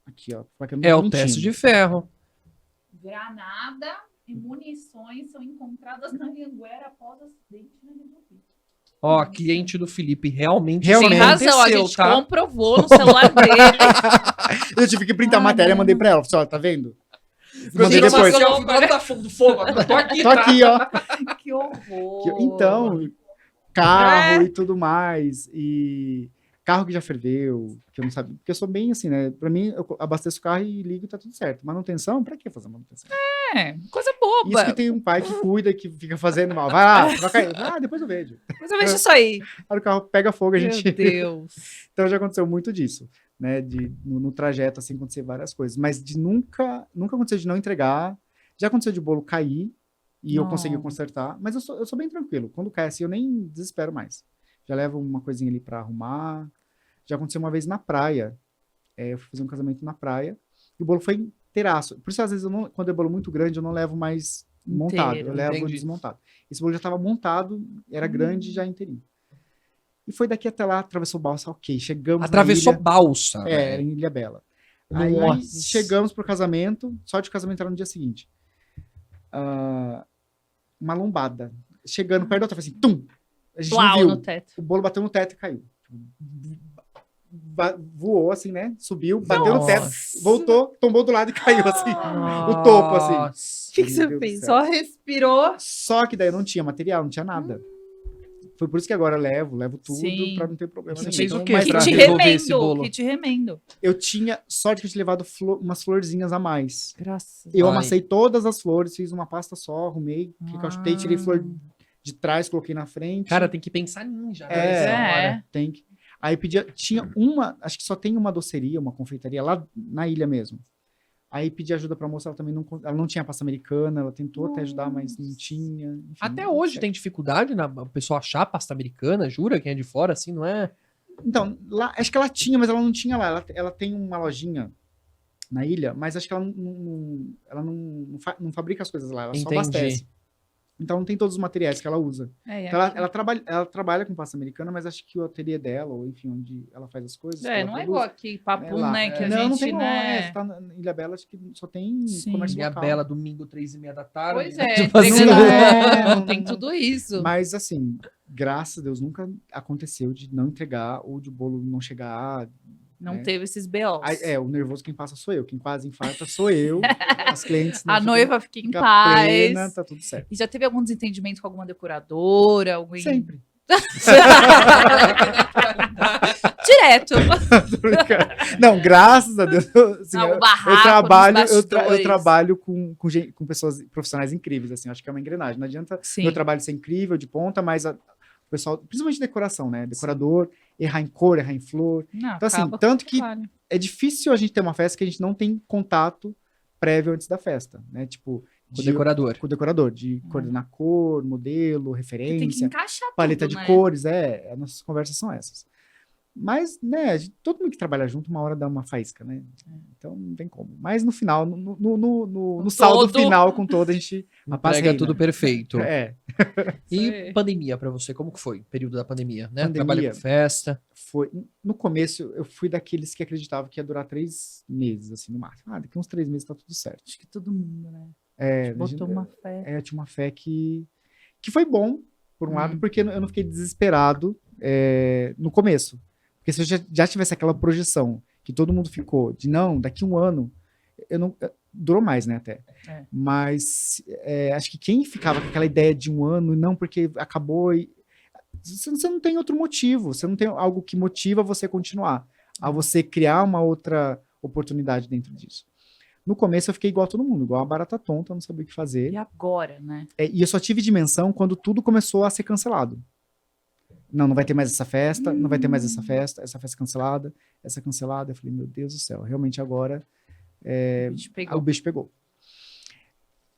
Aqui, ó. pra que eu não É tô o teste mentindo. de ferro. Granada e munições são encontradas na Anhanguera após acidente na Resolvida. Ó, cliente do Felipe, realmente Tem Realmente. razão, a aconteceu, gente tá? comprovou no celular dele. Eu tive que printar a matéria e mandei pra ela. Falei, ó, tá vendo? Mandei Tirou uma depois. selfie do lado do fogo. Agora tô aqui, Tô tá? aqui, ó. Que horror. Então, carro e tudo mais. E carro que já ferveu, que eu não sabia. Porque eu sou bem assim, né? Pra mim, eu abasteço o carro e ligo e tá tudo certo. Manutenção, pra que fazer manutenção? Coisa boba. Isso que tem um pai que cuida, que fica fazendo mal. Vai lá, vai cair. Ah, depois eu vejo. Mas eu vejo isso aí. Aí o carro pega fogo, a Meu gente. Deus. Então já aconteceu muito disso, né? No trajeto, assim, acontecer várias coisas. Mas de nunca aconteceu de não entregar. Já aconteceu de bolo cair e eu consegui Não. consertar. Mas eu sou bem tranquilo. Quando cai assim, eu nem desespero mais. Já levo uma coisinha ali pra arrumar. Já aconteceu uma vez na praia. Eu fui fazer um casamento na praia e o bolo foi inteiraço. Por isso, às vezes, quando é bolo muito grande, eu não levo mais montado. Inteiro, Eu levo entendi. desmontado. Esse bolo já estava montado, era grande, já inteirinho. E foi daqui até lá, atravessou balsa, ok. Chegamos Atravessou na ilha. balsa. Era velho. em Ilha Bela. Aí Nossa. chegamos pro casamento, só de casamento era no dia seguinte. Uma lombada. Chegando perto da outra, assim, tum! A gente não Plau viu. no teto. O bolo bateu no teto e caiu. Voou assim, né? Subiu, bateu no teto, voltou, tombou do lado e caiu assim. O topo, assim. Nossa. O que Meu você Deus do fez? céu. Só respirou. Só que daí não tinha material, não tinha nada. Foi por isso que agora levo tudo Sim. pra não ter problema Você nenhum. fez o Então, quê mas pra Kit resolver esse remendo. bolo? Kit remendo. eu tinha sorte que eu tinha levado umas florzinhas a mais. Graças Eu Ai. amassei todas as flores, fiz uma pasta só, arrumei, recautei, tirei flor de trás, coloquei na frente. Cara, tem que pensar ninja. né, É, nessa hora. É. tem que. Aí tinha acho que só tem uma doceria, uma confeitaria lá na ilha mesmo. Aí pedi ajuda pra moça, ela não tinha pasta americana, ela tentou até ajudar, mas não tinha. Enfim, Até não deu hoje certo. tem dificuldade o pessoal achar pasta americana, jura? Quem é de fora, assim, não é? Então, lá, acho que ela tinha, mas ela não tinha lá. Ela tem uma lojinha na ilha, mas acho que ela não fabrica as coisas lá, ela só Entendi. abastece. Então não tem todos os materiais que ela usa. Então, ela trabalha com pasta americana, mas acho que o ateliê dela, ou enfim, onde ela faz as coisas. que ela Não é produz, igual aqui, papum, lá. né? Que a não, gente, não tem né? você tá na Ilha Bela, acho que só tem Sim. comércio Ilha local. Bela, domingo, 3h30 da tarde. Pois é, Tipo assim, entregando é, não tem tudo isso. Mas assim, graças a Deus, nunca aconteceu de não entregar ou de o bolo não chegar. Não né? teve esses B.O.s. O nervoso quem passa sou eu, quem quase infarta sou eu, as clientes não A ficam- noiva fica em fica paz. plena, tá tudo certo. E já teve algum desentendimento com alguma decoradora? Alguém... Sempre. Direto. Tô brincando. Não, graças a Deus. Assim, Ah, o eu barraco trabalho, nos eu bastidores. trabalho com pessoas profissionais incríveis, assim, acho que é uma engrenagem. Não adianta Sim. meu trabalho ser incrível, de ponta, mas o pessoal, principalmente decoração, né? Decorador, errar em cor, errar em flor. Não, Então, assim, acaba com tanto o que trabalho. é difícil a gente ter uma festa que a gente não tem contato prévio antes da festa, né? Tipo, Com o decorador. com o decorador, de coordenar cor, modelo, Tem que referência, encaixar paleta tudo, de né? cores, as nossas conversas são essas. Mas, né, todo mundo que trabalha junto, uma hora dá uma faísca, né? Então não tem como. Mas no final, no saldo todo. final com todo, a gente a paz Entrega reina. tudo perfeito. É, E Sim. pandemia pra você, como que foi? Período da pandemia, né? Pandemia. Trabalho com festa. foi. No começo, eu fui daqueles que acreditavam que ia durar 3 meses, assim, no máximo. Ah, daqui uns 3 meses tá tudo certo. Acho que todo mundo, né? É, Botou uma fé. eu tinha uma fé que foi bom, por um lado, porque eu não fiquei desesperado no começo. Porque se eu já tivesse aquela projeção que todo mundo ficou, de não, daqui um ano, durou mais, né, até. É. Mas acho que quem ficava com aquela ideia de um ano, não, porque acabou e... Você não tem outro motivo, você não tem algo que motiva você continuar, a você criar uma outra oportunidade dentro disso. No começo eu fiquei igual a todo mundo, igual a barata tonta, não sabia o que fazer. E agora, né? E eu só tive dimensão quando tudo começou a ser cancelado. Não vai ter mais essa festa, não vai ter mais essa festa cancelada, essa cancelada. Eu falei, meu Deus do céu, realmente agora O bicho pegou. o bicho pegou.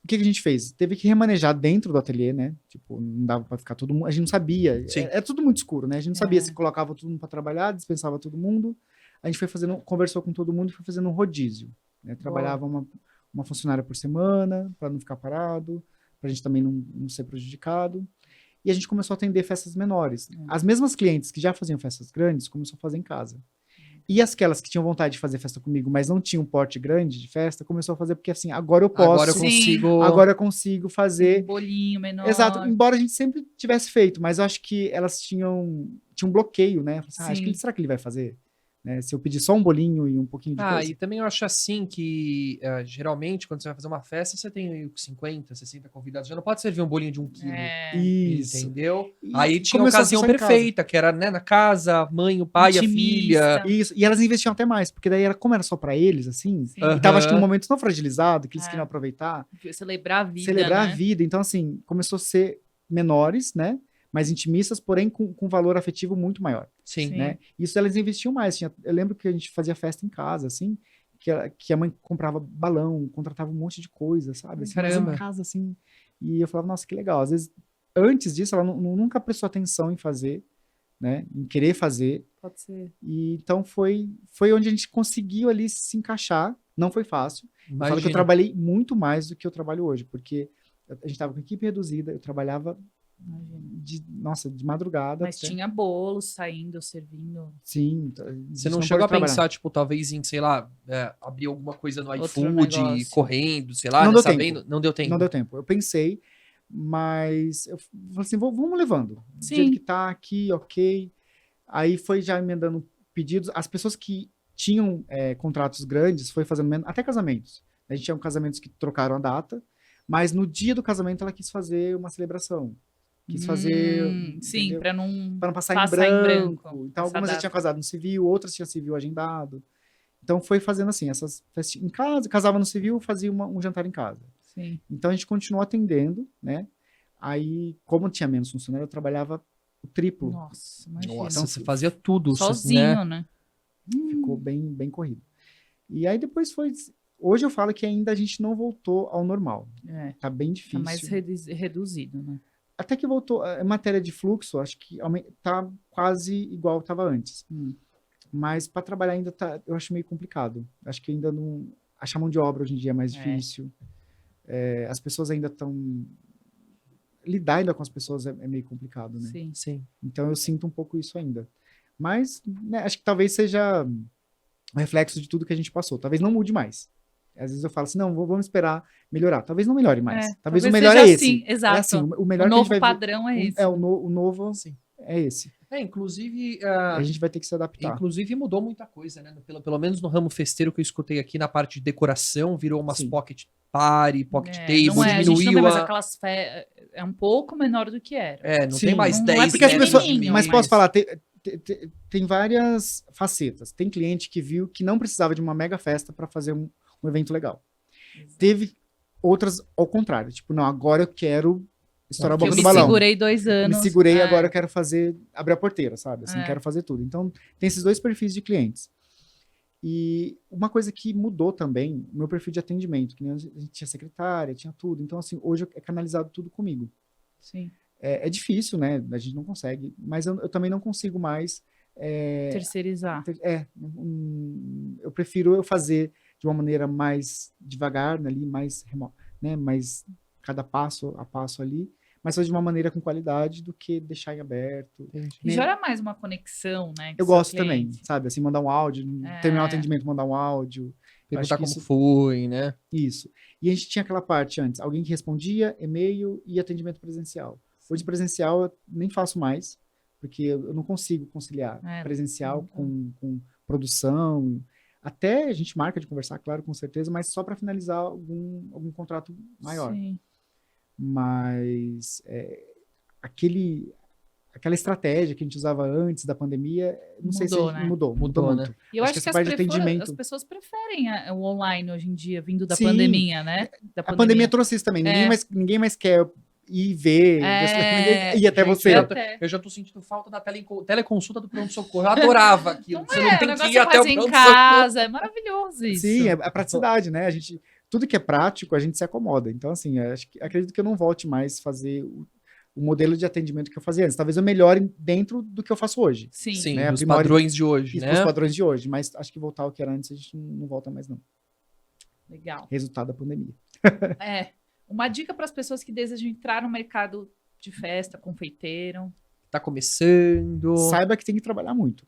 o que a gente fez? Teve que remanejar dentro do ateliê, né? Tipo, não dava pra ficar todo mundo. A gente não sabia. Sim. É tudo muito escuro, né? A gente não sabia se colocava todo mundo pra trabalhar, dispensava todo mundo. A gente foi fazendo, conversou com todo mundo e foi fazendo um rodízio, né? Trabalhava uma funcionária por semana, para não ficar parado, pra gente também não ser prejudicado. E a gente começou a atender festas menores. As mesmas clientes que já faziam festas grandes, começou a fazer em casa. E aquelas que tinham vontade de fazer festa comigo, mas não tinham um porte grande de festa, começou a fazer porque assim, agora eu posso. Agora eu consigo fazer. Um bolinho menor. Exato, embora a gente sempre tivesse feito, mas eu acho que elas tinham um bloqueio, né? Assim, acho que será que ele vai fazer? Né? Se eu pedir só um bolinho e um pouquinho de coisa. E também eu acho assim que, geralmente, quando você vai fazer uma festa, você tem 50, 60 convidados. Já não pode servir um bolinho de 1 quilo. Isso. Entendeu? E Aí tinha a começou a ocasião funcionar em perfeita, que era, né, na casa, a mãe, o pai, a filha. Isso. E elas investiam até mais, porque daí como era só pra eles, assim, Sim. e tava, acho que num momento tão fragilizado, que eles queriam aproveitar. Celebrar a vida, Celebrar né? a vida. Então, assim, começou a ser menores, né? Mais intimistas, porém com valor afetivo muito maior. Sim. Né? Isso elas investiam mais. Eu lembro que a gente fazia festa em casa, assim, que a mãe comprava balão, contratava um monte de coisa, sabe? Assim, mas em casa, assim. E eu falava, nossa, que legal. Às vezes, antes disso, ela nunca prestou atenção em fazer, né? Em querer fazer. Pode ser. E então foi onde a gente conseguiu ali se encaixar. Não foi fácil. Eu falo que eu trabalhei muito mais do que eu trabalho hoje, porque a gente estava com equipe reduzida, eu trabalhava de madrugada. Mas tinha bolos saindo, servindo. Sim. Você não chegou a pensar, tipo, talvez em, sei lá, abrir alguma coisa no iFood, correndo, sei lá, não deu sabendo? Tempo. Não deu tempo. Não deu tempo. Eu pensei, mas eu falei assim, vamos levando. Do Sim. jeito que tá aqui, ok. Aí foi já emendando pedidos. As pessoas que tinham contratos grandes foi fazendo até casamentos. A gente tinha casamentos que trocaram a data, mas no dia do casamento ela quis fazer uma celebração. Quis fazer. Sim, para não passar em branco. Então, algumas já tinham casado no civil, outras tinham civil agendado. Então, foi fazendo assim, essas festas em casa, casava no civil, fazia um jantar em casa. Sim. Então, a gente continuou atendendo, né? Aí, como tinha menos funcionário, eu trabalhava o triplo. Nossa, imagina. Nossa, você fazia tudo. Sozinho, né? Ficou bem corrido. E aí, depois foi... Hoje eu falo que ainda a gente não voltou ao normal. Tá bem difícil. Tá mais reduzido, né? Até que voltou, a matéria de fluxo, acho que tá quase igual estava antes. Mas para trabalhar ainda eu acho meio complicado. Acho que ainda não... Achar mão de obra hoje em dia é mais difícil. As pessoas ainda estão... Lidar ainda com as pessoas é meio complicado, né? Sim. Então eu sinto um pouco isso ainda. Mas, né, acho que talvez seja um reflexo de tudo que a gente passou. Talvez não mude mais. Às vezes eu falo assim, não, vamos esperar melhorar. Talvez não melhore mais. Talvez o melhor é esse. Assim, exato. Assim, o melhor o que novo a gente vai padrão é esse. O novo é esse. Inclusive... a gente vai ter que se adaptar. Inclusive mudou muita coisa, né? Pelo menos no ramo festeiro que eu escutei aqui, na parte de decoração, virou umas pocket party, pocket table, não diminuiu a gente não tem mais aquelas é um pouco menor do que era. Não tem mais não 10 é porque as pessoas, mas posso falar, tem várias facetas. Tem cliente que viu que não precisava de uma mega festa para fazer um evento legal. Exato. Teve outras ao contrário, tipo, não, agora eu quero estourar a boca do balão. Eu me segurei 2 anos. Me segurei, agora eu quero abrir a porteira, sabe? Assim, quero fazer tudo. Então, tem esses dois perfis de clientes. E uma coisa que mudou também, o meu perfil de atendimento, que a gente tinha secretária, tinha tudo. Então, assim, hoje é canalizado tudo comigo. Sim. É difícil, né? A gente não consegue, mas eu também não consigo mais... terceirizar. Eu prefiro eu fazer de uma maneira mais devagar, ali, mais remota, né? Mais cada passo a passo ali, mas fazer de uma maneira com qualidade do que deixar em aberto. E gera mais uma conexão, né? Eu gosto também, sabe? Assim, mandar um áudio, terminar o atendimento, mandar um áudio. Perguntar como foi, né? Isso. E a gente tinha aquela parte antes, alguém que respondia, e-mail e atendimento presencial. Hoje presencial eu nem faço mais, porque eu não consigo conciliar presencial com produção. Até a gente marca de conversar, claro, com certeza, mas só para finalizar algum contrato maior. Sim. Mas aquela estratégia que a gente usava antes da pandemia, não sei se mudou muito. Né? E eu acho que as pessoas preferem o online hoje em dia, vindo da pandemia, né? A pandemia trouxe isso também. Ninguém mais quer ir ver, ir até você. Eu já tô sentindo falta da teleconsulta do pronto-socorro. Eu adorava aquilo. Você não tem que ir até o pronto-socorro. Em casa, é maravilhoso isso. Sim, é praticidade, né? A gente tudo que é prático, a gente se acomoda. Então, assim, acredito que eu não volte mais fazer o modelo de atendimento que eu fazia antes. Talvez eu melhore dentro do que eu faço hoje. Sim. Sim, né? os padrões de hoje, Isso, né? os padrões de hoje. Mas acho que voltar ao que era antes, a gente não volta mais, não. Legal. Resultado da pandemia. Uma dica para as pessoas que desejam entrar no mercado de festa, confeiteiro. Tá começando. Saiba que tem que trabalhar muito,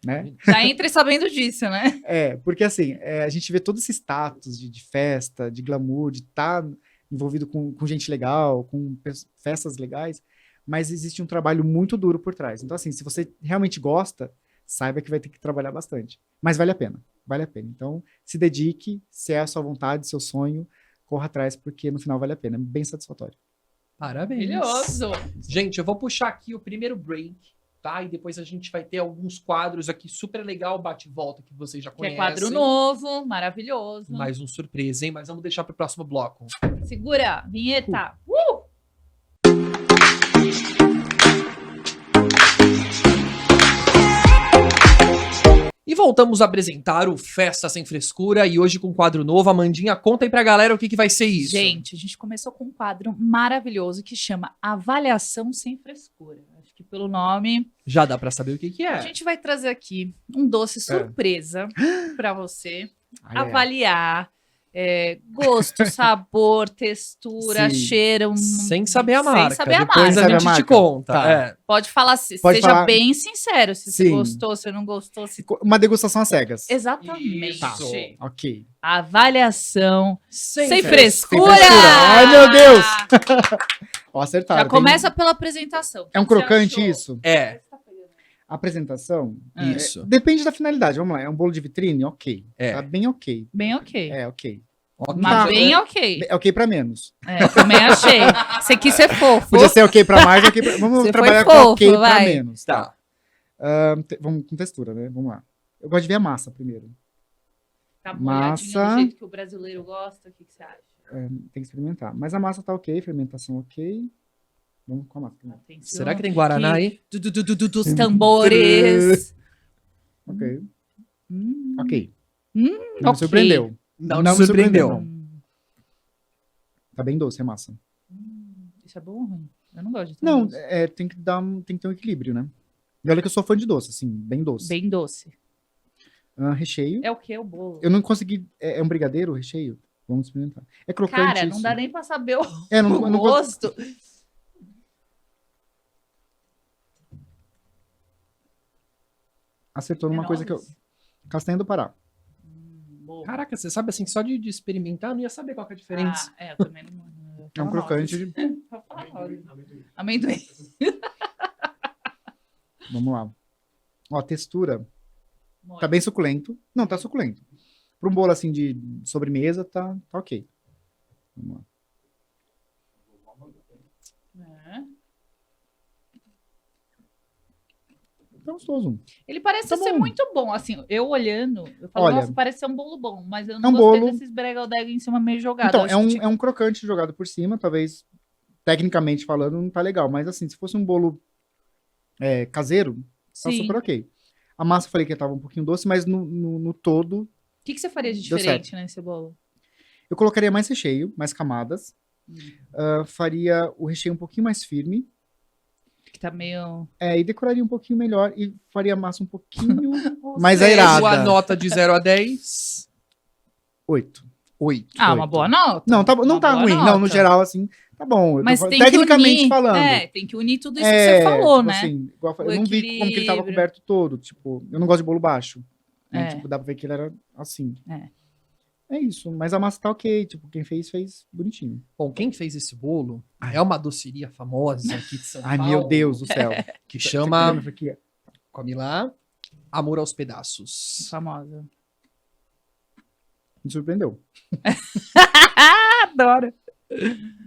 né? Já entre sabendo disso, né? Porque assim, a gente vê todo esse status de festa, de glamour, de estar envolvido com gente legal, com festas legais, mas existe um trabalho muito duro por trás. Então, assim, se você realmente gosta, saiba que vai ter que trabalhar bastante. Mas vale a pena, vale a pena. Então, se dedique, se é a sua vontade, seu sonho, corra atrás, porque no final vale a pena. É bem satisfatório. Parabéns. Maravilhoso. Gente, eu vou puxar aqui o primeiro break, tá? E depois a gente vai ter alguns quadros aqui super legal, bate e volta, que vocês já Que conhecem. é quadro novo, maravilhoso. Mais um surpresa, hein? Mas vamos deixar pro próximo bloco. Segura, vinheta. E voltamos a apresentar o Festa Sem Frescura e hoje com um quadro novo. Amandinha, conta aí pra galera o que vai ser isso. Gente, a gente começou com um quadro maravilhoso que chama Avaliação Sem Frescura. Acho que pelo nome, Já dá pra saber o que a é. gente vai trazer aqui um doce surpresa para você avaliar gosto, sabor, textura, Sim. cheiro. Sem saber a marca. Sem saber a Depois marca. a gente Sabe a te marca? conta. Tá. É. Pode falar, Pode seja falar. bem sincero, se você Sim. gostou, se não gostou. Uma degustação às cegas. Exatamente. Tá. Isso. Ok. Avaliação sem frescura. frescura. Sem frescura. Ai, meu Deus! Ó, acertaram. Já começa pela apresentação. É um O que você crocante achou? isso? É, A apresentação? isso. Depende da finalidade. Vamos lá. É um bolo de vitrine? Ok. É. Tá bem ok. Bem ok. Ok. Ok. Mas Tá. bem ok. É ok pra menos. Também achei. Você quis ser fofo. Podia ser ok pra mais, ok pra... Vamos Você trabalhar foi com fofo, ok pra vai. menos. Tá. Vamos com textura, né? Vamos lá. Eu gosto de ver a massa primeiro. Tá molhadinho Massa. do jeito que o brasileiro gosta. O que você acha? Tem que experimentar. Mas a massa tá ok, fermentação ok. Vamos com a massa primeiro. Atenção. Será que tem Guaraná aí? Dos tambores. Ok. Hum, Ok. Não me ok. surpreendeu. Não te surpreendeu. não. Tá bem doce a massa. Isso é bom ou ruim? Eu não gosto de tão Não, doce. tem que ter um equilíbrio, né? E olha que eu sou fã de doce, assim, bem doce. Bem doce. Recheio. É o que? O bolo? Eu não consegui. É um brigadeiro o recheio? Vamos experimentar. É crocante Cara, não isso. dá nem pra saber o Não, não gosto. Acertou numa coisa que eu... Castanha do Pará. Bom. Caraca, você sabe assim, só de experimentar, eu não ia saber qual que é a diferença. Eu também não. É um crocante de... Amendoim. Vamos lá. Ó, a textura. Molho. Tá bem suculento. Não, tá suculento. Pra um bolo assim de sobremesa, tá ok. Vamos lá. É. Tá gostoso. Ele parece Tá ser bom. muito bom, assim, eu olhando, eu falo, Olha, nossa, parece ser um bolo bom, mas eu é não um gostei bolo- desses bregal-dega em cima meio jogado. Então, Eu acho que é um crocante jogado por cima, talvez, tecnicamente falando, não tá legal. Mas assim, se fosse um bolo caseiro, tá Sim. super ok. A massa eu falei que tava um pouquinho doce, mas no todo, O que você faria de Deu diferente nesse bolo? eu colocaria mais recheio, mais camadas. Faria o recheio um pouquinho mais firme. Que tá meio... E decoraria um pouquinho melhor e faria a massa um pouquinho mais Sua airada. nota de 0 a 10? 8. 8. Ah, uma boa nota. Não, não Uma tá boa ruim. nota. Não, no geral, assim, tá bom. Mas tem Tecnicamente que unir, falando. tem que unir tudo isso que você falou, tipo né? assim, igual eu falei, O eu não vi como que ele tava equilíbrio. coberto todo. Tipo, eu não gosto de bolo baixo. Né? É. Tipo, dá pra ver que ele era assim. É. É isso. Mas a massa tá ok. Tipo, quem fez bonitinho. Bom, quem fez esse bolo é uma doceria famosa aqui de São Ai, Paulo. meu Deus do céu. Que Você chama, lembra aqui? come lá, Amor aos Pedaços. Famosa. Me surpreendeu. Adoro.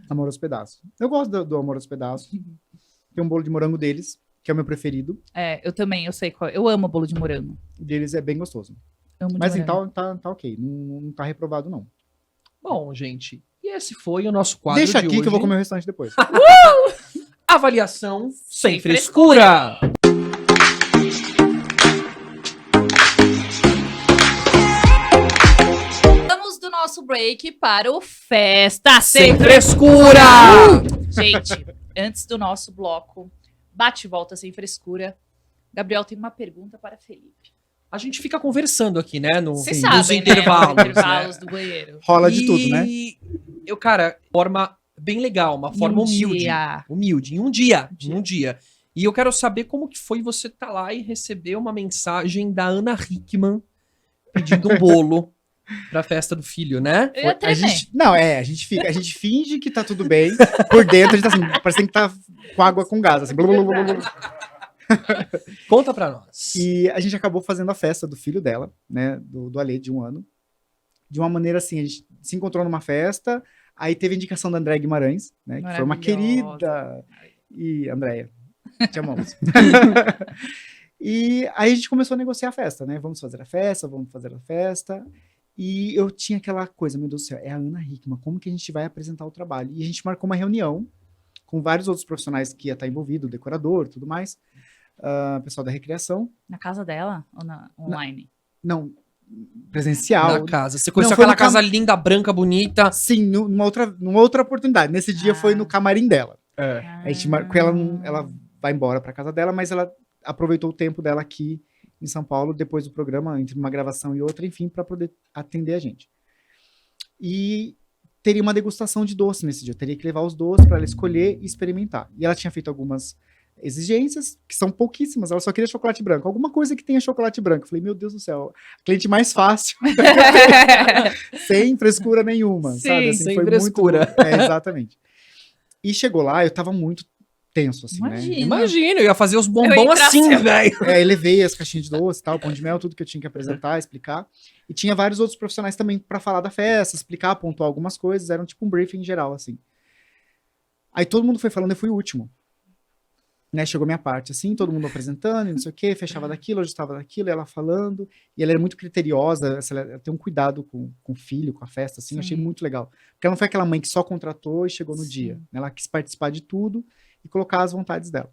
Amor aos Pedaços. Eu gosto do Amor aos Pedaços. Tem um bolo de morango deles, que é o meu preferido. Eu também, eu sei qual. Eu amo bolo de morango. O deles é bem gostoso. Amo de Mas assim, morango. tá ok. Não tá reprovado, não. Bom, gente, e esse foi o nosso quadro Deixa de aqui hoje. que eu vou comer o restante depois. Avaliação sem Sem frescura. Vamos do nosso nosso break para o Festa Sem Sem frescura! Gente, antes do nosso bloco, bate e volta sem frescura, Gabriel tem uma pergunta para Felipe. A gente fica conversando aqui, né? Vocês Nos sabem, intervalos. né? Intervalos né? do banheiro. Rola de tudo, né? E eu, cara, forma bem legal, uma forma um humilde. dia. Humilde, em um dia. E eu quero saber como que foi você tá lá e receber uma mensagem da Ana Hickman pedindo um bolo pra festa do filho, né? Eu ia A tremer. gente, não, a gente finge que tá tudo bem. Por dentro, a gente tá assim, parece que tá com água com gás, assim. Blá, blá, blá, blá, blá. Conta pra nós. E a gente acabou fazendo a festa do filho dela, né? Do Alê, de 1 ano. De uma maneira assim, a gente se encontrou numa festa, aí teve a indicação da Andréa Guimarães, né? Que foi uma Maravilhosa. querida. E, Andréia, te amamos. E aí a gente começou a negociar a festa, né? Vamos fazer a festa. E eu tinha aquela coisa, meu Deus do céu, é a Ana Hickman, como que a gente vai apresentar o trabalho? E a gente marcou uma reunião com vários outros profissionais que ia estar envolvido, o decorador, tudo mais, pessoal da recreação. Na casa dela ou online? Não, presencial. Na casa. Você conheceu Não, foi aquela no casa linda, branca, bonita. Sim, numa outra oportunidade. Nesse dia foi no camarim dela. É. A gente marcou, ela vai embora para casa dela, mas ela aproveitou o tempo dela aqui em São Paulo, depois do programa, entre uma gravação e outra, enfim, para poder atender a gente. E teria uma degustação de doce nesse dia. Eu teria que levar os doces para ela escolher e experimentar. E ela tinha feito algumas exigências, que são pouquíssimas. Ela só queria chocolate branco. Alguma coisa que tenha chocolate branco. Eu falei, meu Deus do céu, cliente mais fácil. Sem frescura nenhuma, Sim, sabe? Assim, sem foi frescura. Muito... exatamente. E chegou lá, eu tava muito tenso, assim, né? Imagina, eu ia fazer os Eu bombons ia entrar assim, assim. velho. Eu levei as caixinhas de doce, tal, pão de mel, tudo que eu tinha que apresentar, explicar. E tinha vários outros profissionais também para falar da festa, explicar, pontuar algumas coisas. Era tipo um briefing geral, assim. Aí todo mundo foi falando, eu fui o último. Né, chegou minha parte, assim, todo mundo apresentando, não sei o quê, fechava daquilo, ajustava daquilo, ela falando. E ela era muito criteriosa, ela tem um cuidado com o filho, com a festa, assim, eu achei muito legal. Porque ela não foi aquela mãe que só contratou e chegou no dia. Né, ela quis participar de tudo e colocar as vontades dela.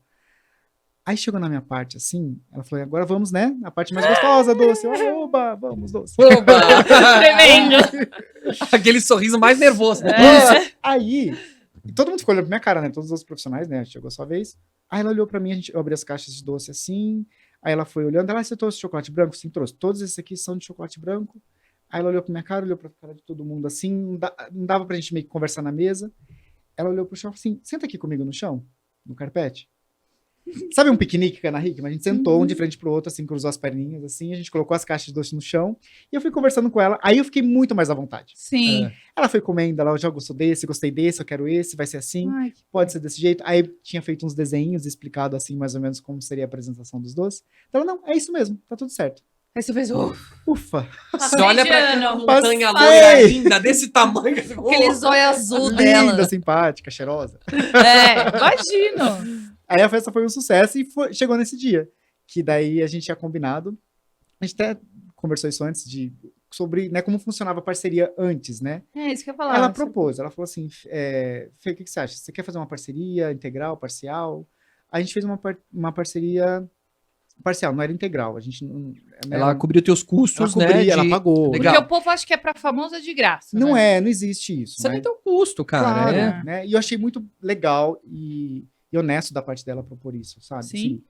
Aí chegou na minha parte, assim, ela falou, agora vamos, né, a parte mais gostosa, doce. Oba, vamos, doce. Oba! Tremendo. Aquele sorriso mais nervoso. Né? Aí, todo mundo ficou olhando pra minha cara, né, todos os profissionais, né, chegou a sua vez. Aí ela olhou pra mim, eu abri as caixas de doce assim, aí ela foi olhando, você trouxe chocolate branco? Sim, trouxe. Todos esses aqui são de chocolate branco. Aí ela olhou pra minha cara, olhou pra cara de todo mundo assim, não dava pra gente meio que conversar na mesa. Ela olhou pro chão e falou assim, senta aqui comigo no chão, no carpete. Sabe um piquenique que é na Rick? A gente sentou um de frente pro outro, assim, cruzou as perninhas, assim, a gente colocou as caixas de doce no chão, e eu fui conversando com ela, aí eu fiquei muito mais à vontade. Sim. Ela foi comendo, ela já gostou desse, gostei desse, eu quero esse, vai ser assim, Ai, pode ser desse jeito. Aí tinha feito uns desenhos, explicado assim, mais ou menos como seria a apresentação dos doces. Então, não, é isso mesmo, tá tudo certo. Aí você fez, Ufa! Você olha pra aquela montanha Passei. loira linda, desse tamanho. aquele zóio azul Linda, dela. simpática, cheirosa. Imagino. Aí a festa foi um sucesso e chegou nesse dia, que daí a gente tinha combinado. A gente até conversou isso antes, sobre, né, como funcionava a parceria antes, né? É isso que eu ia falar. Ela propôs, ela falou assim, Fê, o que você acha? Você quer fazer uma parceria integral, parcial? A gente fez uma parceria parcial, não era integral. A gente Ela cobriu teus custos, ela cobria, né? ela pagou. Porque Legal. o povo acha que é pra famosa de graça. Não né? não existe isso. Você né? nem tem um custo, cara. Claro, É. né? E eu achei muito legal e honesto da parte dela propor isso, sabe? Sim. Assim,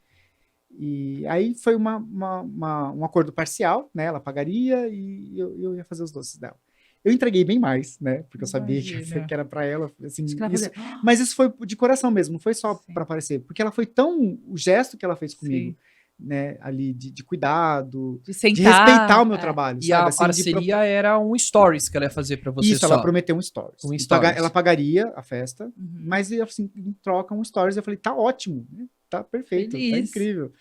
e aí foi um acordo parcial, né? Ela pagaria e eu ia fazer os doces dela. Eu entreguei bem mais, né? Porque eu sabia que era pra ela. Assim, Isso que ela isso, fazia. mas isso foi de coração mesmo, não foi só Sim. pra aparecer. Porque ela foi tão... O gesto que ela fez comigo, Sim. né? Ali de cuidado, De sentar. de respeitar o meu trabalho, E sabe? a Assim, parceria era um stories que ela ia fazer pra você Isso, só. ela prometeu um stories. Um E stories. ela pagaria a festa, Uhum. mas assim, em troca um stories. Eu falei, tá ótimo, né? Tá perfeito, tá Feliz. incrível.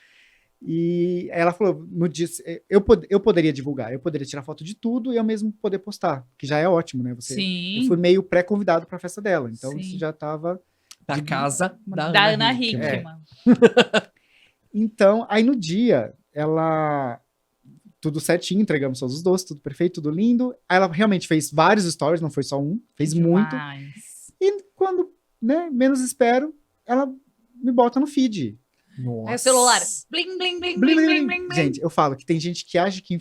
E ela falou, no dia, eu poderia divulgar, eu poderia tirar foto de tudo e eu mesmo poder postar, que já é ótimo, né? Eu Sim. fui meio pré-convidado pra festa dela, então Sim. isso já tava... Da casa da, Da Ana Hickman. Hickman. Então, aí no dia, ela... Tudo certinho, entregamos todos os doces, tudo perfeito, tudo lindo. Aí ela realmente fez vários stories, não foi só um, fez muito. Demais. E quando, né, menos espero, ela me bota no feed. Nossa. Aí o celular. Blim, blim, blim, Blim, blim, blim, blim, blim. blim, blim. Gente, eu falo que tem gente que acha que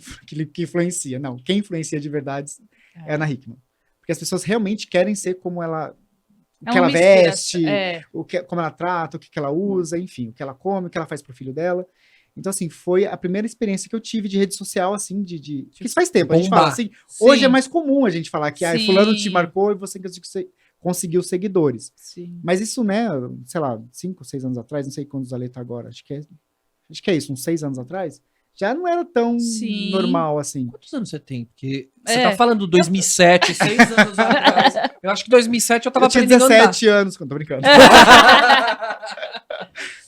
influencia. Não, quem influencia de verdade é a Ana Hickman. Porque as pessoas realmente querem ser como ela, o É que ela uma veste, inspiração. como ela trata, o que ela usa, enfim, o que ela come, o que ela faz pro filho dela. Então, assim, foi a primeira experiência que eu tive de rede social, assim, que isso faz tempo. A gente fala Bombar. assim, hoje Sim, é mais comum a gente falar que Sim. fulano te marcou e você conseguiu seguidores. sim. Mas isso, né, sei lá, 5, 6 anos atrás, não sei quantos a Lê tá agora, acho que é isso, uns 6 anos atrás, já não era tão Sim. normal assim. Quantos anos você tem? Porque você É. tá falando 2007, 6 anos atrás. Eu acho que 2007 eu tava Eu tinha aprendendo a andar. 17 anos, quando tô brincando.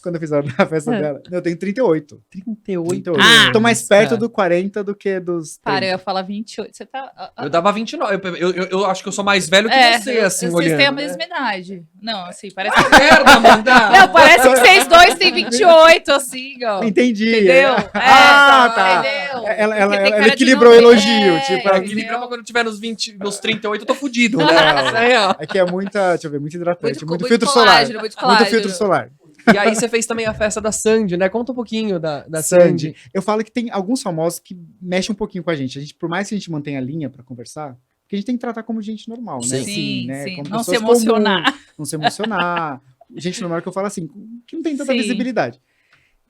Quando eu fiz a festa dela. Eu tenho 38. 38. Ah, Tô mais perto cara. do 40 do que dos 30. Para, eu ia falar 28. Você tá. Eu dava 29. Eu acho que eu sou mais velho que você, assim, vocês olhando. têm a né? mesma idade. Não, assim, parece que. Merda, Amanda! Não, parece que vocês dois têm 28, assim, ó. Entendi. Entendeu? Tá. Entendeu? Ela Porque tem cara de equilibrou o 90, elogio. Tipo, Pra entendeu? equilibrar pra quando eu tiver nos 20, nos 38, eu tô fudido, né? Não. Isso aí, ó. aqui é muita, deixa eu ver, muito hidratante, muito filtro colágeno, solar. muito Muito colágeno. filtro solar. E aí você fez também a festa da Sandy, né? Conta um pouquinho da Sandy. Eu falo que tem alguns famosos que mexem um pouquinho com a gente. Por mais que a gente mantenha a linha pra conversar, porque a gente tem que tratar como gente normal, né? Sim, né? sim. Como Não se pessoas emocionar. comuns, não se emocionar. Gente normal que eu falo assim, que não tem tanta Sim. visibilidade.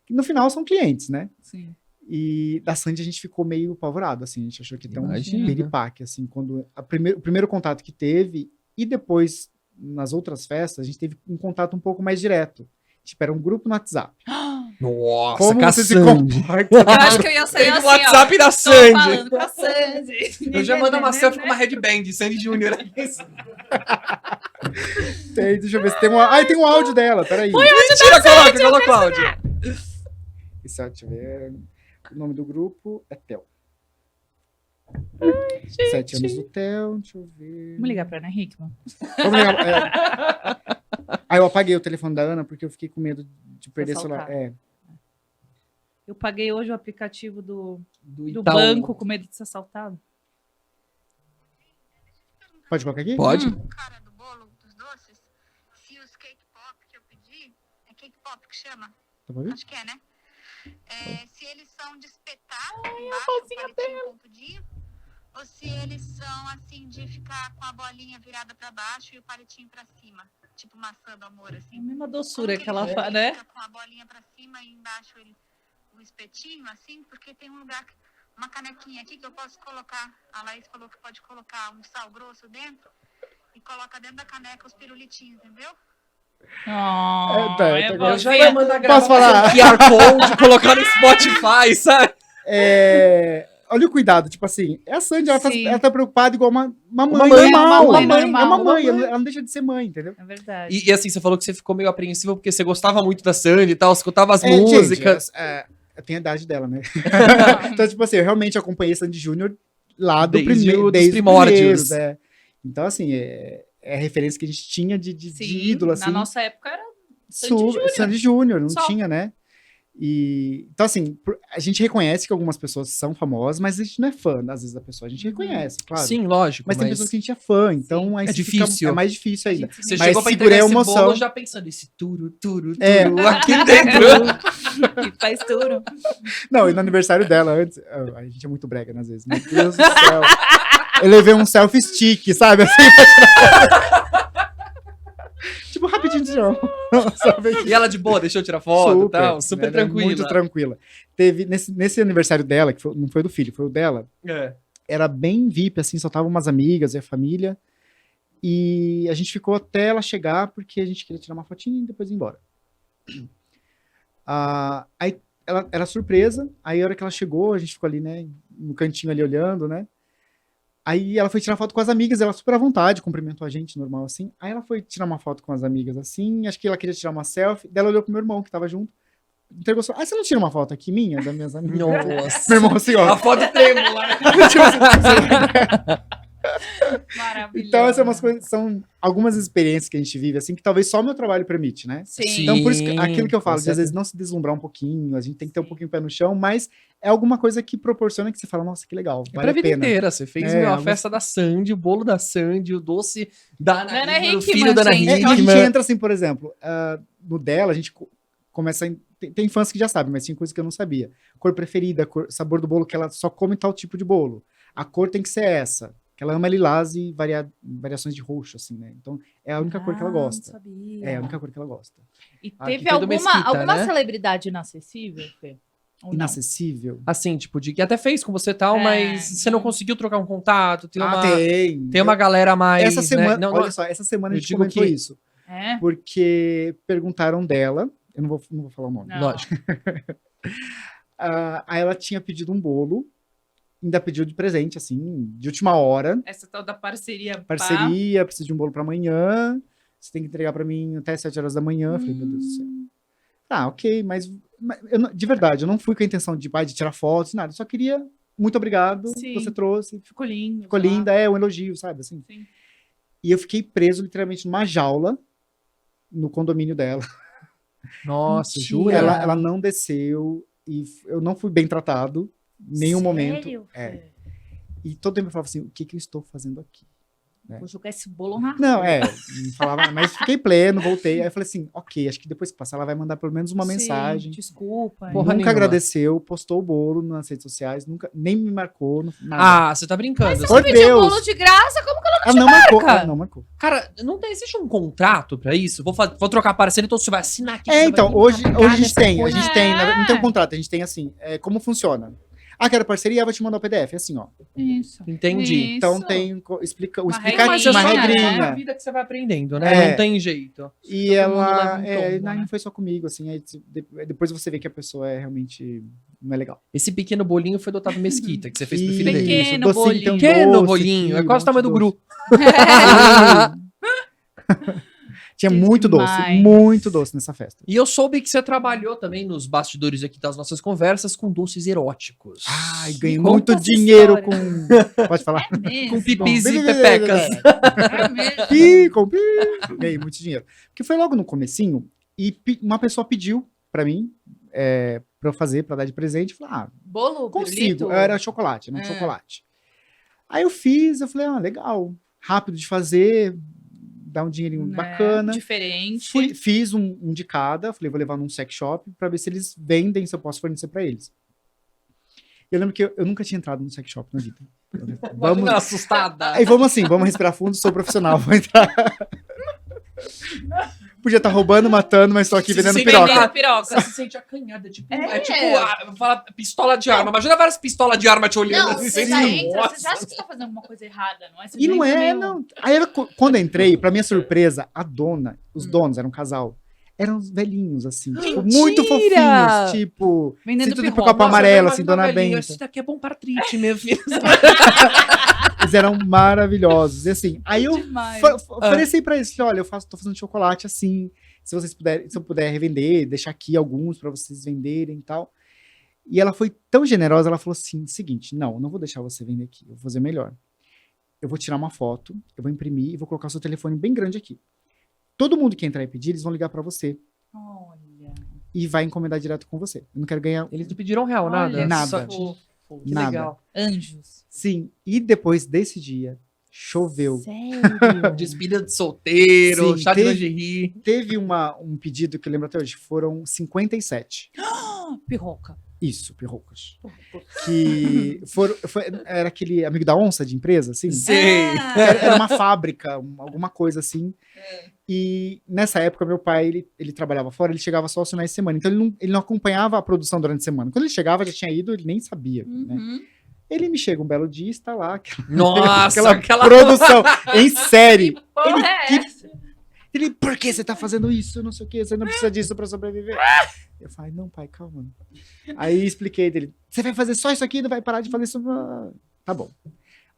No final são clientes, né? Sim. E da Sandy a gente ficou meio apavorado, assim. A gente achou que tem um Imagina. piripaque, assim. Quando o primeiro contato que teve, e depois, nas outras festas, a gente teve um contato um pouco mais direto. Tipo, era um grupo no WhatsApp. Nossa, Como com a você se Sandy. comporta? Eu acho que eu ia sair Tem assim, o WhatsApp ó. da Tô Sandy. falando com a Sandy. Eu já mando uma selfie com uma headband, Sandy Júnior. Deixa eu ver se tem tem um áudio dela, peraí. Mentira, coloca o áudio. Deixa eu ver. O nome do grupo é Theo. 7 anos do Theo, deixa eu ver. Vamos ligar pra Ana Hickman. Vamos ligar. Aí eu apaguei o telefone da Ana porque eu fiquei com medo de perder o celular. Assaltar. Eu paguei hoje o aplicativo do Do banco com medo de ser assaltado. Pode colocar aqui? Pode? O cara do bolo dos doces, se os cake pop que eu pedi, é cake pop que chama? Tá pra ver? Acho que é, né? Se eles são de espetar embaixo, o palitinho pontudinho, ou se eles são assim de ficar com a bolinha virada pra baixo e o palitinho pra cima, tipo maçã do amor, É a assim. mesma doçura que ela ele faz, né? fica com a bolinha pra cima e embaixo o espetinho, assim, porque tem um lugar, uma canequinha aqui que eu posso colocar. A Laís falou que pode colocar um sal grosso dentro e coloca dentro da caneca os pirulitinhos, entendeu? Oh, tá eu agora vou Já ver. ia mandar gravar Posso falar? um QR Code, colocar no Spotify, sabe? Olha o cuidado, tipo assim, é a Sandy, Sim. ela tá preocupada igual uma mãe mãe, normal. uma mãe É uma normal. mãe, ela não deixa de ser mãe, entendeu? É verdade. E assim, você falou que você ficou meio apreensivo porque você gostava muito da Sandy e tal, escutava as Gente, músicas. tem a idade dela, né? Então, tipo assim, eu realmente acompanhei Sandy Júnior lá Desde primeiro, dos desde os primórdios. primeiros, Então, assim, é a referência que a gente tinha de Sim, ídolo, assim. na nossa época era Sandy Júnior. Sandy Júnior, não Só. tinha, né? Então, assim, a gente reconhece que algumas pessoas são famosas, mas a gente não é fã, às vezes, da pessoa. A gente reconhece, claro. Sim, lógico. Mas tem pessoas que a gente é fã, então aí É você fica- difícil. é mais difícil ainda. Você Mas chegou pra segurei entregar a esse emoção. bolo já pensando, esse turu É. aqui dentro. que faz tudo. Não, e no aniversário dela, antes. A gente é muito brega, né, às vezes. Meu Deus do céu. Eu levei um selfie stick, sabe? Assim, pra tirar... tipo, rapidinho de chão. Sabe? E ela de boa, deixou eu tirar foto e tal, super ela é tranquila. Muito tranquila. Teve, nesse aniversário dela, que não foi do filho, foi o dela, É. era bem VIP, assim, só tava umas amigas e a família. E a gente ficou até ela chegar, porque a gente queria tirar uma fotinha e depois ir embora. Aí ela era surpresa, aí a hora que ela chegou, a gente ficou ali, né, no cantinho ali olhando, né. Aí ela foi tirar foto com as amigas, ela super à vontade, cumprimentou a gente, normal assim. Aí ela foi tirar uma foto com as amigas assim, acho que ela queria tirar uma selfie, daí ela olhou pro meu irmão que tava junto, entregou só, você não tira uma foto aqui minha, das minhas amigas? Nossa. Meu irmão assim, ó. A foto trêmula. Maravilhoso. Então, essas são umas coisas, são algumas experiências que a gente vive, assim, que talvez só o meu trabalho permite, né? Sim. Então, por isso, Sim, aquilo que eu falo, com de às vezes não se deslumbrar um pouquinho, a gente tem que ter um pouquinho o pé no chão, mas é alguma coisa que proporciona que você fala, nossa, que legal, É vale pra a vida pena. inteira. Você fez a algo- festa da Sandy, o bolo da Sandy, o doce da Ana Ana Hickman, o Hickman, filho da Ana gente. A gente Hickman. entra assim, por exemplo, no dela, a gente começa tem fãs que já sabem, mas tem coisas que eu não sabia. Cor preferida, sabor do bolo que ela só come tal tipo de bolo. A cor tem que ser essa. Que ela ama lilás e variações de roxo, assim, né? Então, é a única cor que ela gosta. Não sabia. É a única cor que ela gosta. E Ah, teve que tem do Mesquita, alguma né? celebridade inacessível, Fê? Ou não? Inacessível. Assim, tipo, de que até fez com você e tal, É, mas você não conseguiu trocar um contato. Tem uma, tem. tem uma galera mais. Essa semana, né? Não, olha só, essa semana a eu gente digo comentou que- isso. É? Porque perguntaram dela, eu não vou falar o nome. Não. Lógico. Aí ela tinha pedido um bolo, ainda pediu de presente, assim, de última hora. Essa tal da parceria. Parceria, preciso de um bolo pra amanhã. Você tem que entregar pra mim até 7 horas da manhã. Eu falei, meu Deus do céu. Ah, ok, mas de verdade, eu não fui com a intenção de tirar fotos, nada. Eu só queria, muito obrigado, Sim. você trouxe. Ficou lindo. Ficou sei lá. linda, é um elogio, sabe? Assim. Sim. E eu fiquei preso literalmente numa jaula no condomínio dela. Nossa, Mentira. jura? Ela não desceu e eu não fui bem tratado em nenhum momento. Sério, É. Fê? E todo tempo eu falava assim, o que eu estou fazendo aqui? Vou jogar esse bolo na Não, rua. não falava, mas fiquei pleno, voltei. Aí eu falei assim, ok, acho que depois que passar ela vai mandar pelo menos uma Sim, mensagem. Desculpa. Porra Nunca nenhuma. agradeceu, postou o bolo nas redes sociais, nunca, nem me marcou, nada. Ah, você tá brincando. Mas se Por você pediu um Deus. bolo de graça, como que ela Ela não marcou, marca? ela não marcou. Cara, não tem, existe um contrato pra isso? Vou trocar parceiro, então você vai assinar aqui. É, você então, vai hoje marcar a gente nessa tem, coisa. não tem um contrato, a gente tem assim, como funciona. Ah, quero parceria, vou te mandar o PDF, assim, ó. Isso. Entendi. Isso. Então tem, explica, o Uma explicar Mas é uma só regrinha. é a vida que você vai aprendendo, né? É. Não tem jeito. E Todo mundo leva ela, um tombo, né? não foi só comigo, assim, aí depois você vê que a pessoa realmente não é legal. Esse pequeno bolinho foi do Otávio Mesquita, que você fez pro filho dele. Pequeno docinho, bolinho. tem um Pequeno doce bolinho, aqui, é quase o tamanho do monte de Gru. Tinha Que muito demais. muito doce nessa festa. E eu soube que você trabalhou também nos bastidores aqui das nossas conversas com doces eróticos. Ai, ganhei conta muito essa dinheiro história. com... Pode falar? É mesmo. Com pipis e Bom, pepecas. É mesmo. Ganhei muito dinheiro. Porque foi logo no comecinho e uma pessoa pediu pra mim, pra eu fazer, pra dar de presente. Eu falei, Bolo, consigo. pirulito? Era chocolate, não É. chocolate. Aí eu fiz, eu falei, legal. Rápido de fazer, dá um dinheirinho Né? bacana. Diferente. Fiz um de cada, falei, vou levar num sex shop pra ver se eles vendem, se eu posso fornecer pra eles. Eu lembro que eu nunca tinha entrado num sex shop na vida. Vamos assustada. Aí vamos respirar fundo, sou profissional, vou entrar. Podia estar roubando, matando, mas tô aqui Se vendendo sente piroca. Vendendo piroca. Você se sente acanhada, tipo, É. fala pistola de arma. Imagina várias pistolas de arma te olhando Não, assim. você sem já ser- entra, Nossa. você já acha que você tá fazendo alguma coisa errada, não é? Você E já não entra é, meio- não. Aí quando eu entrei, pra minha surpresa, a dona, os donos, eram um casal, eram uns velhinhos, assim, tipo, muito Mentira! fofinhos, tipo, Vendendo cinto de pirrom. copo Nossa, amarelo, eu assim, imagino dona velhinho, Benta. Esse daqui é bom para artrite, meu filho. Eles eram maravilhosos. E assim, aí eu Demais. ofereci pra eles, falei, olha, tô fazendo chocolate assim, se eu puder revender, deixar aqui alguns pra vocês venderem e tal. E ela foi tão generosa, ela falou assim, seguinte, não vou deixar você vender aqui, eu vou fazer melhor. Eu vou tirar uma foto, eu vou imprimir e vou colocar o seu telefone bem grande aqui. Todo mundo que entrar e pedir, eles vão ligar pra você Olha. e vai encomendar direto com você. Eu não quero ganhar Eles não pediram real, nada? Olha, Nada. Só- fofo. Que nada. legal. Anjos. Sim, e depois desse dia, choveu. Sério? Despedida de solteiro, Sim, chá de teve- lingerie. Teve um pedido que eu lembro até hoje, foram 57. Pirroca. Isso, pirrocas. Que era aquele amigo da onça de empresa, assim? Sei. Era uma fábrica, alguma coisa assim. E nessa época, meu pai, ele trabalhava fora, ele chegava só aos finais de semana. Então, ele não acompanhava a produção durante a semana. Quando ele chegava, já tinha ido, ele nem sabia, né? Uhum. Ele me chega um belo dia e está lá, Nossa, aquela produção em série. Porra, é essa? Ele, por que você tá fazendo isso? Não sei o que, você não precisa disso pra sobreviver. Eu falei, não, pai, calma. Aí expliquei dele, você vai fazer só isso aqui, não vai parar de fazer isso. Tá bom.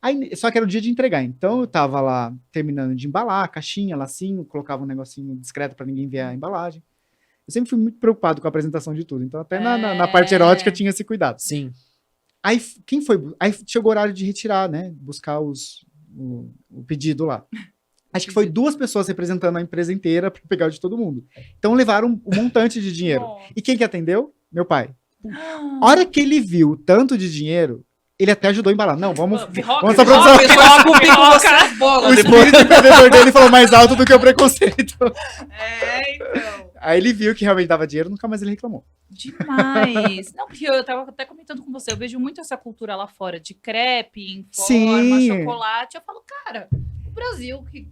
Aí, só que era o dia de entregar, então eu tava lá terminando de embalar, a caixinha, lacinho, colocava um negocinho discreto pra ninguém ver a embalagem. Eu sempre fui muito preocupado com a apresentação de tudo, então até na parte erótica tinha esse cuidado. Sim. Aí Aí chegou o horário de retirar, né? Buscar o pedido lá. Acho que foi 2 pessoas representando a empresa inteira para pegar o de todo mundo. Então levaram um montante de dinheiro. E quem que atendeu? Meu pai. A hora que ele viu o tanto de dinheiro, ele até ajudou a embalar. Não, vamos pra produção. Pessoal, com você as bolas O depois. espírito empreendedor dele falou mais alto do que o preconceito. É, então. Aí ele viu que realmente dava dinheiro, nunca mais ele reclamou. Demais. Não, porque eu tava até comentando com você, eu vejo muito essa cultura lá fora de crepe, em forma, Sim. chocolate. Eu falo, cara, o Brasil que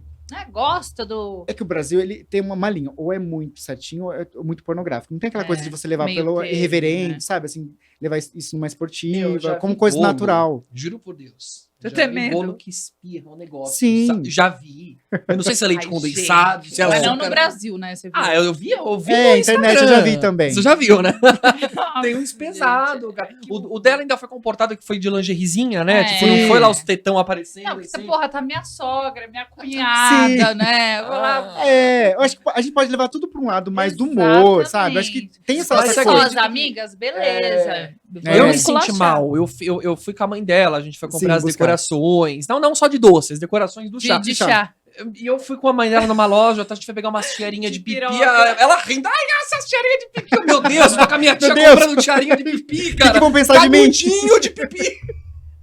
gosta do... É que o Brasil, ele tem uma linha, ou é muito certinho, ou é muito pornográfico. Não tem aquela coisa de você levar meio pelo termo, irreverente, né? sabe? Assim, levar isso numa Eu já esportiva, vi como coisa bolo, natural. Juro por Deus. Eu Já tenho vi medo. bolo que espirra um negócio. Sim. Já vi. Eu não sei se é leite Ai, condensado, gente. se é Mas não açúcar. no Brasil, né? Você viu? Ah, eu vi É, no a internet eu já Instagram. vi também. Você já viu, né? Nossa, Tem uns gente. pesados, cara. O dela ainda foi comportado que foi de lingerízinha, né? É. Tipo, não foi lá os tetão aparecendo. Não, porque, assim. porra, tá minha sogra, minha cunhada, né? Eu vou lá... Eu acho que a gente pode levar tudo para um lado mais do humor, sabe? Eu acho que tem essa, Mas essa é Com que- coisa. as amigas, beleza. É. Eu me Esculachar. senti mal. Eu fui com a mãe dela, a gente foi comprar Sim, as buscar. decorações. Não só de doces, decorações do chá. De chá. E eu fui com a mãe dela numa loja, a gente foi pegar umas tiarinhas de De pipi. piroca. Ela rindo, ai, essas tiarinhas de pipi. Meu Deus, eu tô com a minha tia Meu Deus. comprando tiarinha de pipi, O cara. que vão pensar de mim? Canudinho de pipi.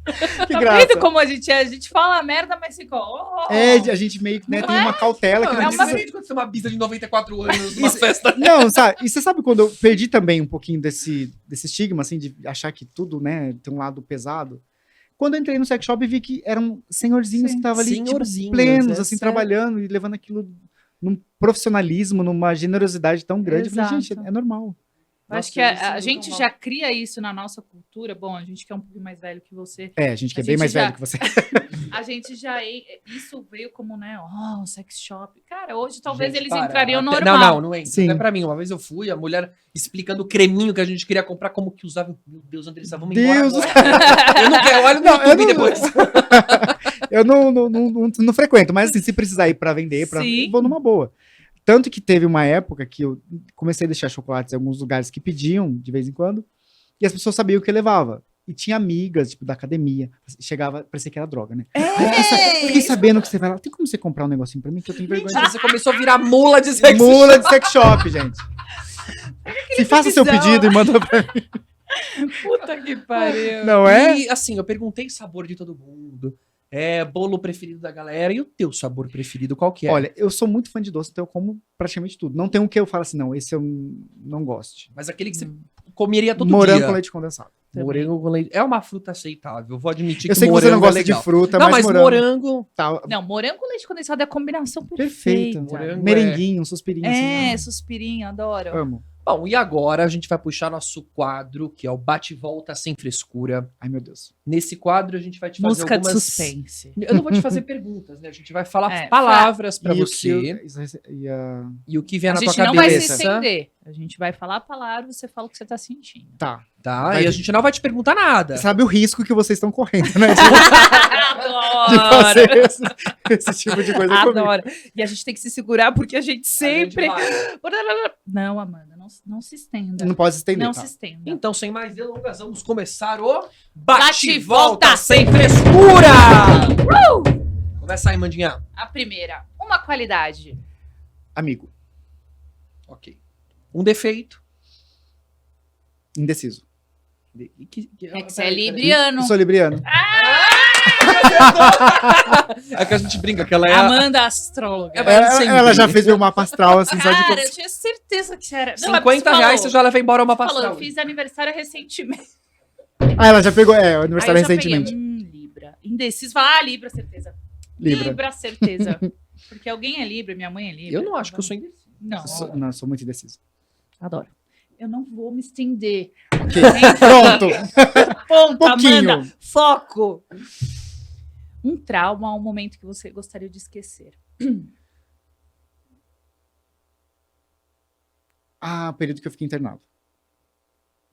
Que Tá graça. vendo como a gente é? A gente fala merda, mas fica... Oh, A gente meio que né, Não tem é? uma cautela que Não, não é precisa... uma vez quando você é uma bisa de 94 anos numa Isso- festa. Não, sabe? E você sabe quando eu perdi também um pouquinho desse estigma, assim, de achar que tudo, né, tem um lado pesado? Quando eu entrei no sex shop e vi que eram senhorzinhos Sim. que estavam ali, tipo, Senhorzinhos, plenos, é assim, sério. trabalhando e levando aquilo num profissionalismo, numa generosidade tão grande. Eu falei, gente, Exato. é normal. Eu acho Nossa, que eu me a sinto gente tão já cria isso na nossa cultura. Bom, a gente que é um pouquinho mais velho que você. A gente que é A bem gente mais já- velho que você. A gente já... Isso veio como, né? Oh, sex shop. Cara, hoje talvez Gente, eles para. entrariam Até- normal. Não entra. Sim. Não é pra mim. Uma vez eu fui, a mulher explicando o creminho que a gente queria comprar, como que usava. Meu Deus, Andressa, vamos Deus embora agora. Eu não quero, olha no Não, eu YouTube não- depois. Eu não frequento, mas assim, se precisar ir pra vender, Sim. eu vou numa boa. Tanto que teve uma época que eu comecei a deixar chocolates em alguns lugares que pediam, de vez em quando, e as pessoas sabiam o que eu levava. E tinha amigas, tipo, da academia. Chegava, parecia que era droga, né? Fiquei sabendo que você vai lá. Tem como você comprar um negocinho pra mim que eu tenho vergonha Mentira, você começou a virar mula de sexo. Mula de sex shop, gente. Se faça seu visão. pedido e manda pra mim. Puta que pariu. Não é? E assim, eu perguntei sabor de todo mundo. Bolo preferido da galera. E o teu sabor preferido, qual que é? Olha, eu sou muito fã de doce, então eu como praticamente tudo. Não tem um que eu falo assim, não, esse eu não gosto. Mas aquele que você comeria todo Morango dia. com leite condensado. Morango com leite. É uma fruta aceitável. Vou admitir Eu que sei que morango você não gosta é de legal. fruta, Não, mas mas morango tá Não, morango com leite condensado é a combinação perfeito. perfeita. Morango Merenguinho, um suspirinho assim. Suspirinho, adoro. Amo. Bom, e agora a gente vai puxar nosso quadro, que é o Bate-Volta Sem Frescura. Ai, meu Deus. Nesse quadro a gente vai te fazer Música algumas... de suspense. Eu não vou te fazer perguntas, né? A gente vai falar É, palavras pra E o você que- e o que vier A na tua gente não vai se cabeça, estender. A gente vai falar a palavra e você fala o que você tá sentindo. Tá. tá? Vai- E a gente não vai te perguntar nada. Sabe o risco que vocês estão correndo, né? De fazer Adoro! esse tipo de coisa comigo. Adoro. E a gente tem que se segurar porque a gente A gente sempre... vai. Não, Amanda, não se estenda. Não pode se estender, Não tá? se estenda. Então, sem mais delongas, vamos começar o Bate-Volta Sem Sem Frescura! Começa aí, Mandinha. A primeira, uma qualidade. Amigo, Ok. Um defeito. indeciso. É que você é Peraí. libriano. Eu sou libriano. É que a gente brinca que ela é a... Amanda astróloga. Ela já fez meu mapa astral, assim, só de Cara, eu coisa. tinha certeza que você era. Não, 50 você reais falou. você já leva embora uma Falou, pastel. eu fiz aniversário recentemente. Ah, ela já pegou, o Aí aniversário eu já peguei, recentemente. Libra. Indeciso. Fala, Libra, certeza. Libra. Certeza. Porque alguém é Libra, minha mãe é Libra. Eu não acho que eu sou indeciso. Não, Não, eu sou muito indeciso. adoro. Eu não vou me estender. Ok, pronto. Ponto, Pouquinho. Amanda. Foco. Um trauma, um momento que você gostaria de esquecer. Ah, o período que eu fiquei internado.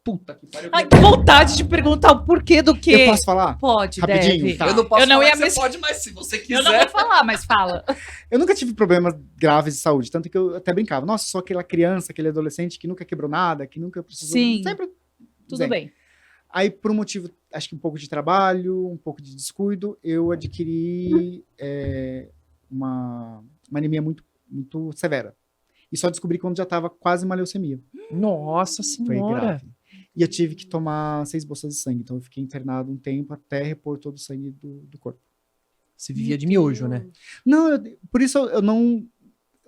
Puta que pariu. Ai, que vontade de perguntar o porquê do quê. Eu posso falar? Pode, Rapidinho, deve. tá. Eu não posso Eu não falar ia que me- você pode, mas se você Eu não quiser... vou falar, mas fala. Eu nunca tive problemas graves de saúde, tanto que eu até brincava. Nossa, sou aquela criança, aquele adolescente que nunca quebrou nada, que nunca precisou... Sim. Sempre Tudo zen. bem. Aí, por um motivo, acho que um pouco de trabalho, um pouco de descuido, eu adquiri uma anemia muito, muito severa. E só descobri quando já estava quase uma leucemia. Nossa Foi senhora. grave. E eu tive que tomar 6 bolsas de sangue. Então, eu fiquei internado um tempo até repor todo o sangue do corpo. Você vivia de miojo, né? Não, por isso eu não...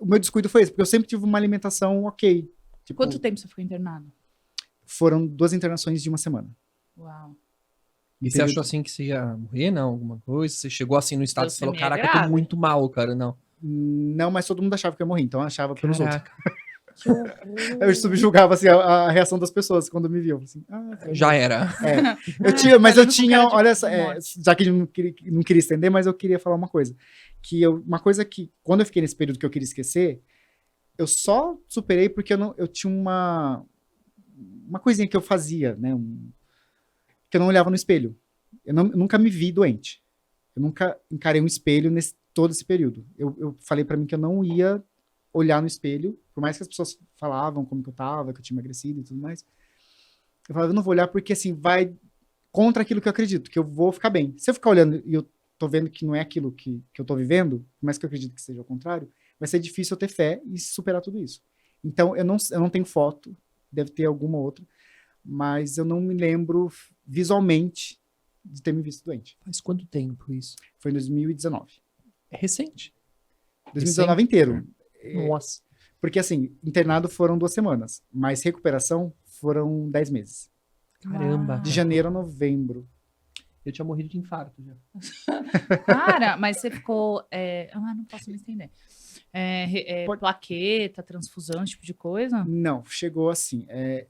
o meu descuido foi esse, porque eu sempre tive uma alimentação ok. Tipo, Quanto tempo você ficou internado? foram 2 internações de uma semana. Uau. E você achou assim que você ia morrer, não? Alguma coisa? Você chegou assim no estado e falou, Leucemia caraca, eu tô grave. muito mal, cara. Não. Não, mas todo mundo achava que eu ia morrer, então eu achava pelos outros. Caraca, Que horror. Eu subjugava assim, a reação das pessoas quando me viam. Assim, já era. Eu tinha, mas eu Falando com tinha, cara de olha só, morte. já que eu não queria estender, mas eu queria falar uma coisa. Uma coisa que, quando eu fiquei nesse período que eu queria esquecer, eu só superei porque eu tinha uma coisinha que eu fazia, né? Que eu não olhava no espelho. Eu nunca me vi doente. Eu nunca encarei um espelho todo esse período. Eu falei pra mim que eu não ia olhar no espelho, por mais que as pessoas falavam como que eu tava, que eu tinha emagrecido e tudo mais. Eu falava, eu não vou olhar porque, assim, vai contra aquilo que eu acredito, que eu vou ficar bem. Se eu ficar olhando e eu tô vendo que não é aquilo que eu tô vivendo, por mais que eu acredito que seja o contrário, vai ser difícil eu ter fé e superar tudo isso. Então, eu não tenho foto, deve ter alguma outra, mas eu não me lembro visualmente de ter me visto doente. Faz quanto tempo isso? Foi em 2019. É recente. 2019 inteiro. Nossa. Porque, assim, internado foram 2 semanas, mas recuperação foram 10 meses. Caramba. De janeiro a novembro. Eu tinha morrido de infarto já. Cara, mas você ficou. Não posso me entender. Pode- Plaqueta, transfusão, esse tipo de coisa? Não, chegou assim.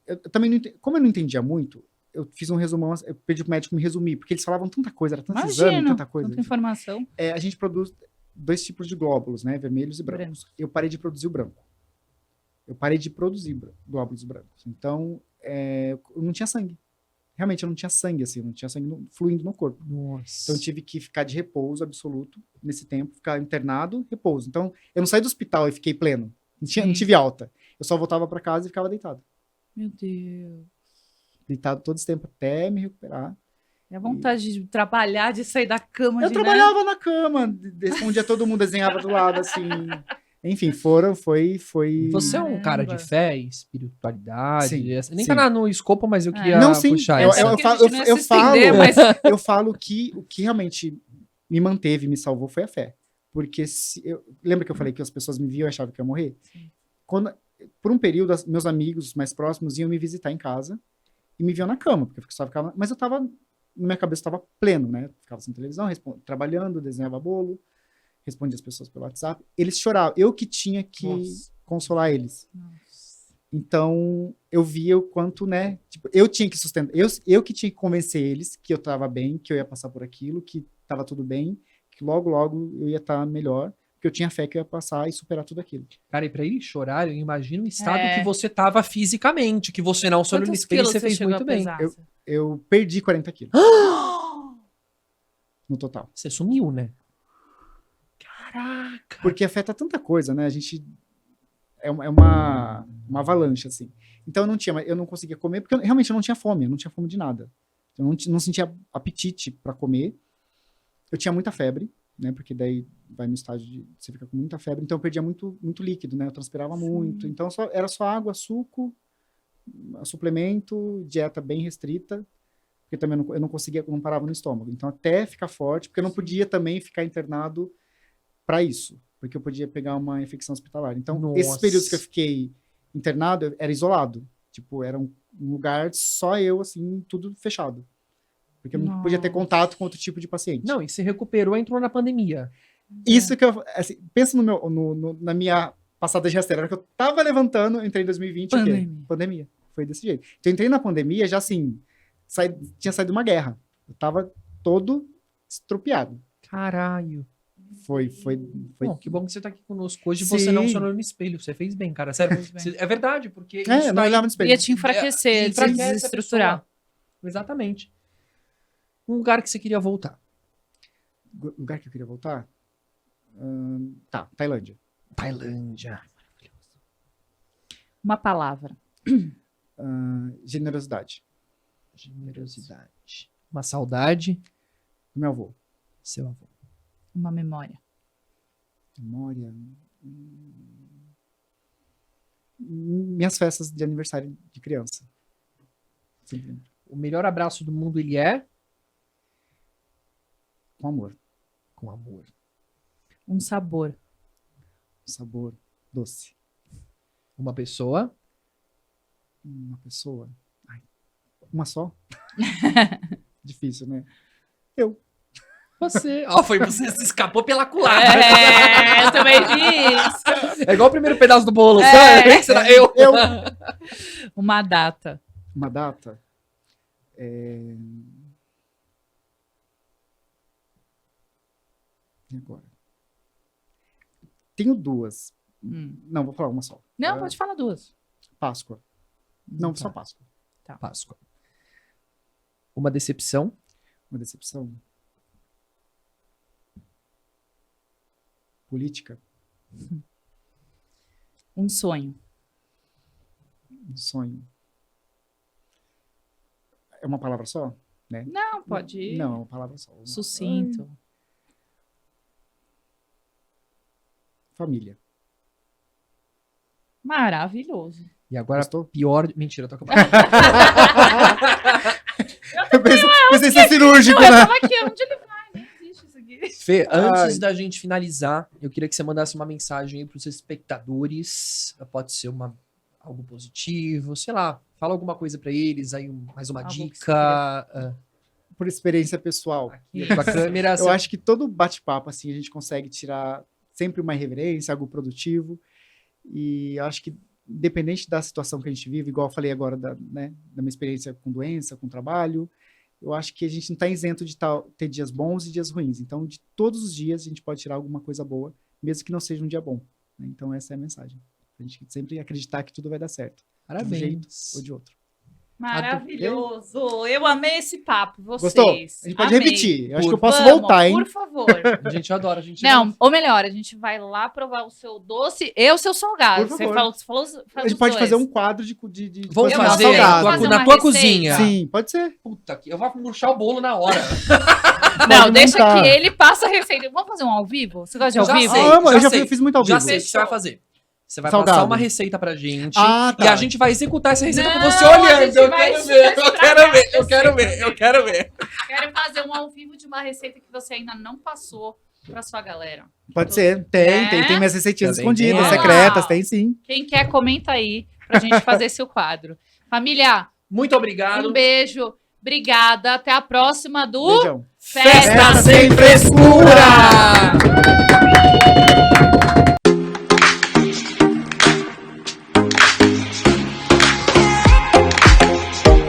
Eu também não entendi, como eu não entendia muito, eu fiz um resumão, eu pedi pro médico me resumir, porque eles falavam tanta coisa, era tanto exame, Imagina, tanta coisa. tanta informação. A gente produz 2 tipos de glóbulos, né? Vermelhos e brancos. Eu parei de produzir o branco. Eu parei de produzir glóbulos brancos. Então, eu não tinha sangue. Realmente, eu não tinha sangue, assim, eu não tinha sangue fluindo no corpo. Nossa. Então, eu tive que ficar de repouso absoluto nesse tempo, ficar internado, repouso. Então, eu não saí do hospital e fiquei pleno. Não tive alta. Eu só voltava para casa e ficava deitado. Meu Deus. Deitado todo esse tempo até me recuperar. É a vontade de trabalhar, de sair da cama. Eu de, trabalhava na cama, respondia todo mundo, desenhava do lado, assim. Enfim, foi. Você é um cara de Caramba. fé e espiritualidade? Sim, Nem sim. tá no escopo, mas eu queria Não, sim. puxar Eu- essa. eu- Que a gente não ia eu se estender, falo- mas Eu falo que o que realmente me manteve, me salvou foi a fé. Porque lembra que eu falei que as pessoas me viam e achavam que eu ia morrer? Sim. Por um período, meus amigos mais próximos iam me visitar em casa e me viam na cama, porque eu só ficava. Mas na minha cabeça estava pleno, né? Ficava sem televisão, trabalhando, desenhava bolo, respondia as pessoas pelo WhatsApp. Eles choravam. Eu que tinha que Nossa. consolar eles. Nossa. Então, eu via o quanto, né? Tipo, eu tinha que sustentar. Eu que tinha que convencer eles que eu estava bem, que eu ia passar por aquilo, que estava tudo bem, que logo, logo eu ia estar melhor, que eu tinha fé que eu ia passar e superar tudo aquilo. Cara, e pra ele chorar, eu imagino o estado É. que você tava fisicamente, que você não se olhou no Quantos espelho e quilos você você fez chegou muito a bem. pesar? Eu perdi 40 quilos no total. Você sumiu, né? Caraca. Porque afeta tanta coisa, né? A gente. É uma avalanche, assim. Então eu não conseguia comer, porque realmente eu não tinha fome, eu não tinha fome de nada. Eu não sentia apetite para comer. Eu tinha muita febre, né? Porque daí vai no estágio de você fica com muita febre, então eu perdia muito, muito líquido, né? Eu transpirava muito. Então era só água, suco, suplemento, dieta bem restrita, porque também eu não conseguia, não parava no estômago. Então até ficar forte, porque eu não podia também ficar internado para isso, porque eu podia pegar uma infecção hospitalar. Então, esses Nossa. períodos que eu fiquei internado, era isolado. Tipo, era um lugar só eu, assim, tudo fechado. Porque eu não podia ter contato com outro tipo de paciente. Não, e se recuperou, entrou na pandemia. Isso que eu... Assim, pensa na minha passada de rasteira. Na hora que eu tava levantando, eu entrei em 2020, o quê? Pandemia. Foi desse jeito. Então, eu entrei na pandemia já, assim, tinha saído uma guerra. Eu tava todo estropiado. Caralho. Foi. Bom, que bom que você tá aqui conosco hoje e você não se olhou no espelho. Você fez bem, cara. Sério. Fez bem. É verdade, porque eu isso não daí olhava no espelho. Ia te enfraquecer, enfraquece a desestruturar. pessoa. Exatamente. Um lugar que você queria voltar. Lugar que eu queria voltar? Tailândia. Tailândia. Uma palavra. Generosidade. Generosidade. Uma saudade. Meu avô. Seu avô. Uma memória. Memória. Minhas festas de aniversário de criança. Sempre lembro. O melhor abraço do mundo, ele é Com amor. com amor. Um sabor. Sabor. Doce. Uma pessoa. Uma pessoa. Ai, uma só? Difícil, né? Eu. Você. Ó, foi você, se escapou pela culatra. É, eu também vi isso. É igual o primeiro pedaço do bolo, É. sabe? Eu. Uma data. Uma data. E agora? Tenho duas. Não, vou falar uma só. Não, pode falar duas. Páscoa. Não, Tá. só Páscoa. Páscoa. Uma decepção. Uma decepção. Política. Um sonho. Um sonho. É uma palavra só? Né? Não, pode ir. Não, é uma palavra só. Sucinto. Família. Maravilhoso. E agora, Gostou? pior. Mentira, eu tô acabando. Eu pensei ser cirúrgico, Não, eu né? tava aqui, onde ele vai? Nem existe isso aqui. Fê, antes Ai. da gente finalizar, eu queria que você mandasse uma mensagem aí pros espectadores. Pode ser algo positivo, sei lá. Fala alguma coisa pra eles, aí mais uma Algo que você dica. Por experiência pessoal. Aqui, a tua câmera. Eu acho que todo bate-papo, assim, a gente consegue tirar sempre uma irreverência, algo produtivo. E eu acho que, independente da situação que a gente vive, igual eu falei agora da minha experiência com doença, com trabalho, eu acho que a gente não está isento de ter dias bons e dias ruins. Então, de todos os dias, a gente pode tirar alguma coisa boa, mesmo que não seja um dia bom. Né? Então, essa é a mensagem. A gente sempre acreditar que tudo vai dar certo. De um jeito Parabéns. ou de outro. Maravilhoso. Eu amei esse papo. Vocês. Gostou? A gente pode Amei. repetir. Eu acho que eu Vamos, posso voltar, hein? Por favor. A gente adora, a gente Não, ou melhor, a gente vai lá provar o seu doce e o seu salgado. Por Você favor. falou A faz gente os pode dois. fazer um quadro de Vamos Eu fazer vou salgado. fazer na uma tua receita. cozinha. Sim, pode ser. Puta, eu vou murchar o bolo na hora. Não, Pode deixa montar. que ele passa a receita. Vamos fazer um ao vivo? Você gosta de ao Já vivo? sei. Amo, eu já já sei. fiz muito ao Já vivo. sei o que você vai fazer. Você vai Salgado. passar uma receita pra gente. Ah, tá. E a gente vai executar essa receita com Não, você a olhando. gente Eu vai quero ver, eu estragar quero ver, a eu quero ver, receita. eu quero ver. Quero fazer um ao vivo de uma receita que você ainda não passou pra sua galera. Pode ser. Tem minhas receitinhas Também escondidas, tem. secretas, tem sim. Quem quer, comenta aí pra gente fazer esse quadro. Família, Muito obrigado. um beijo. Obrigada. Até a próxima do Beijão. Festa Sem frescura!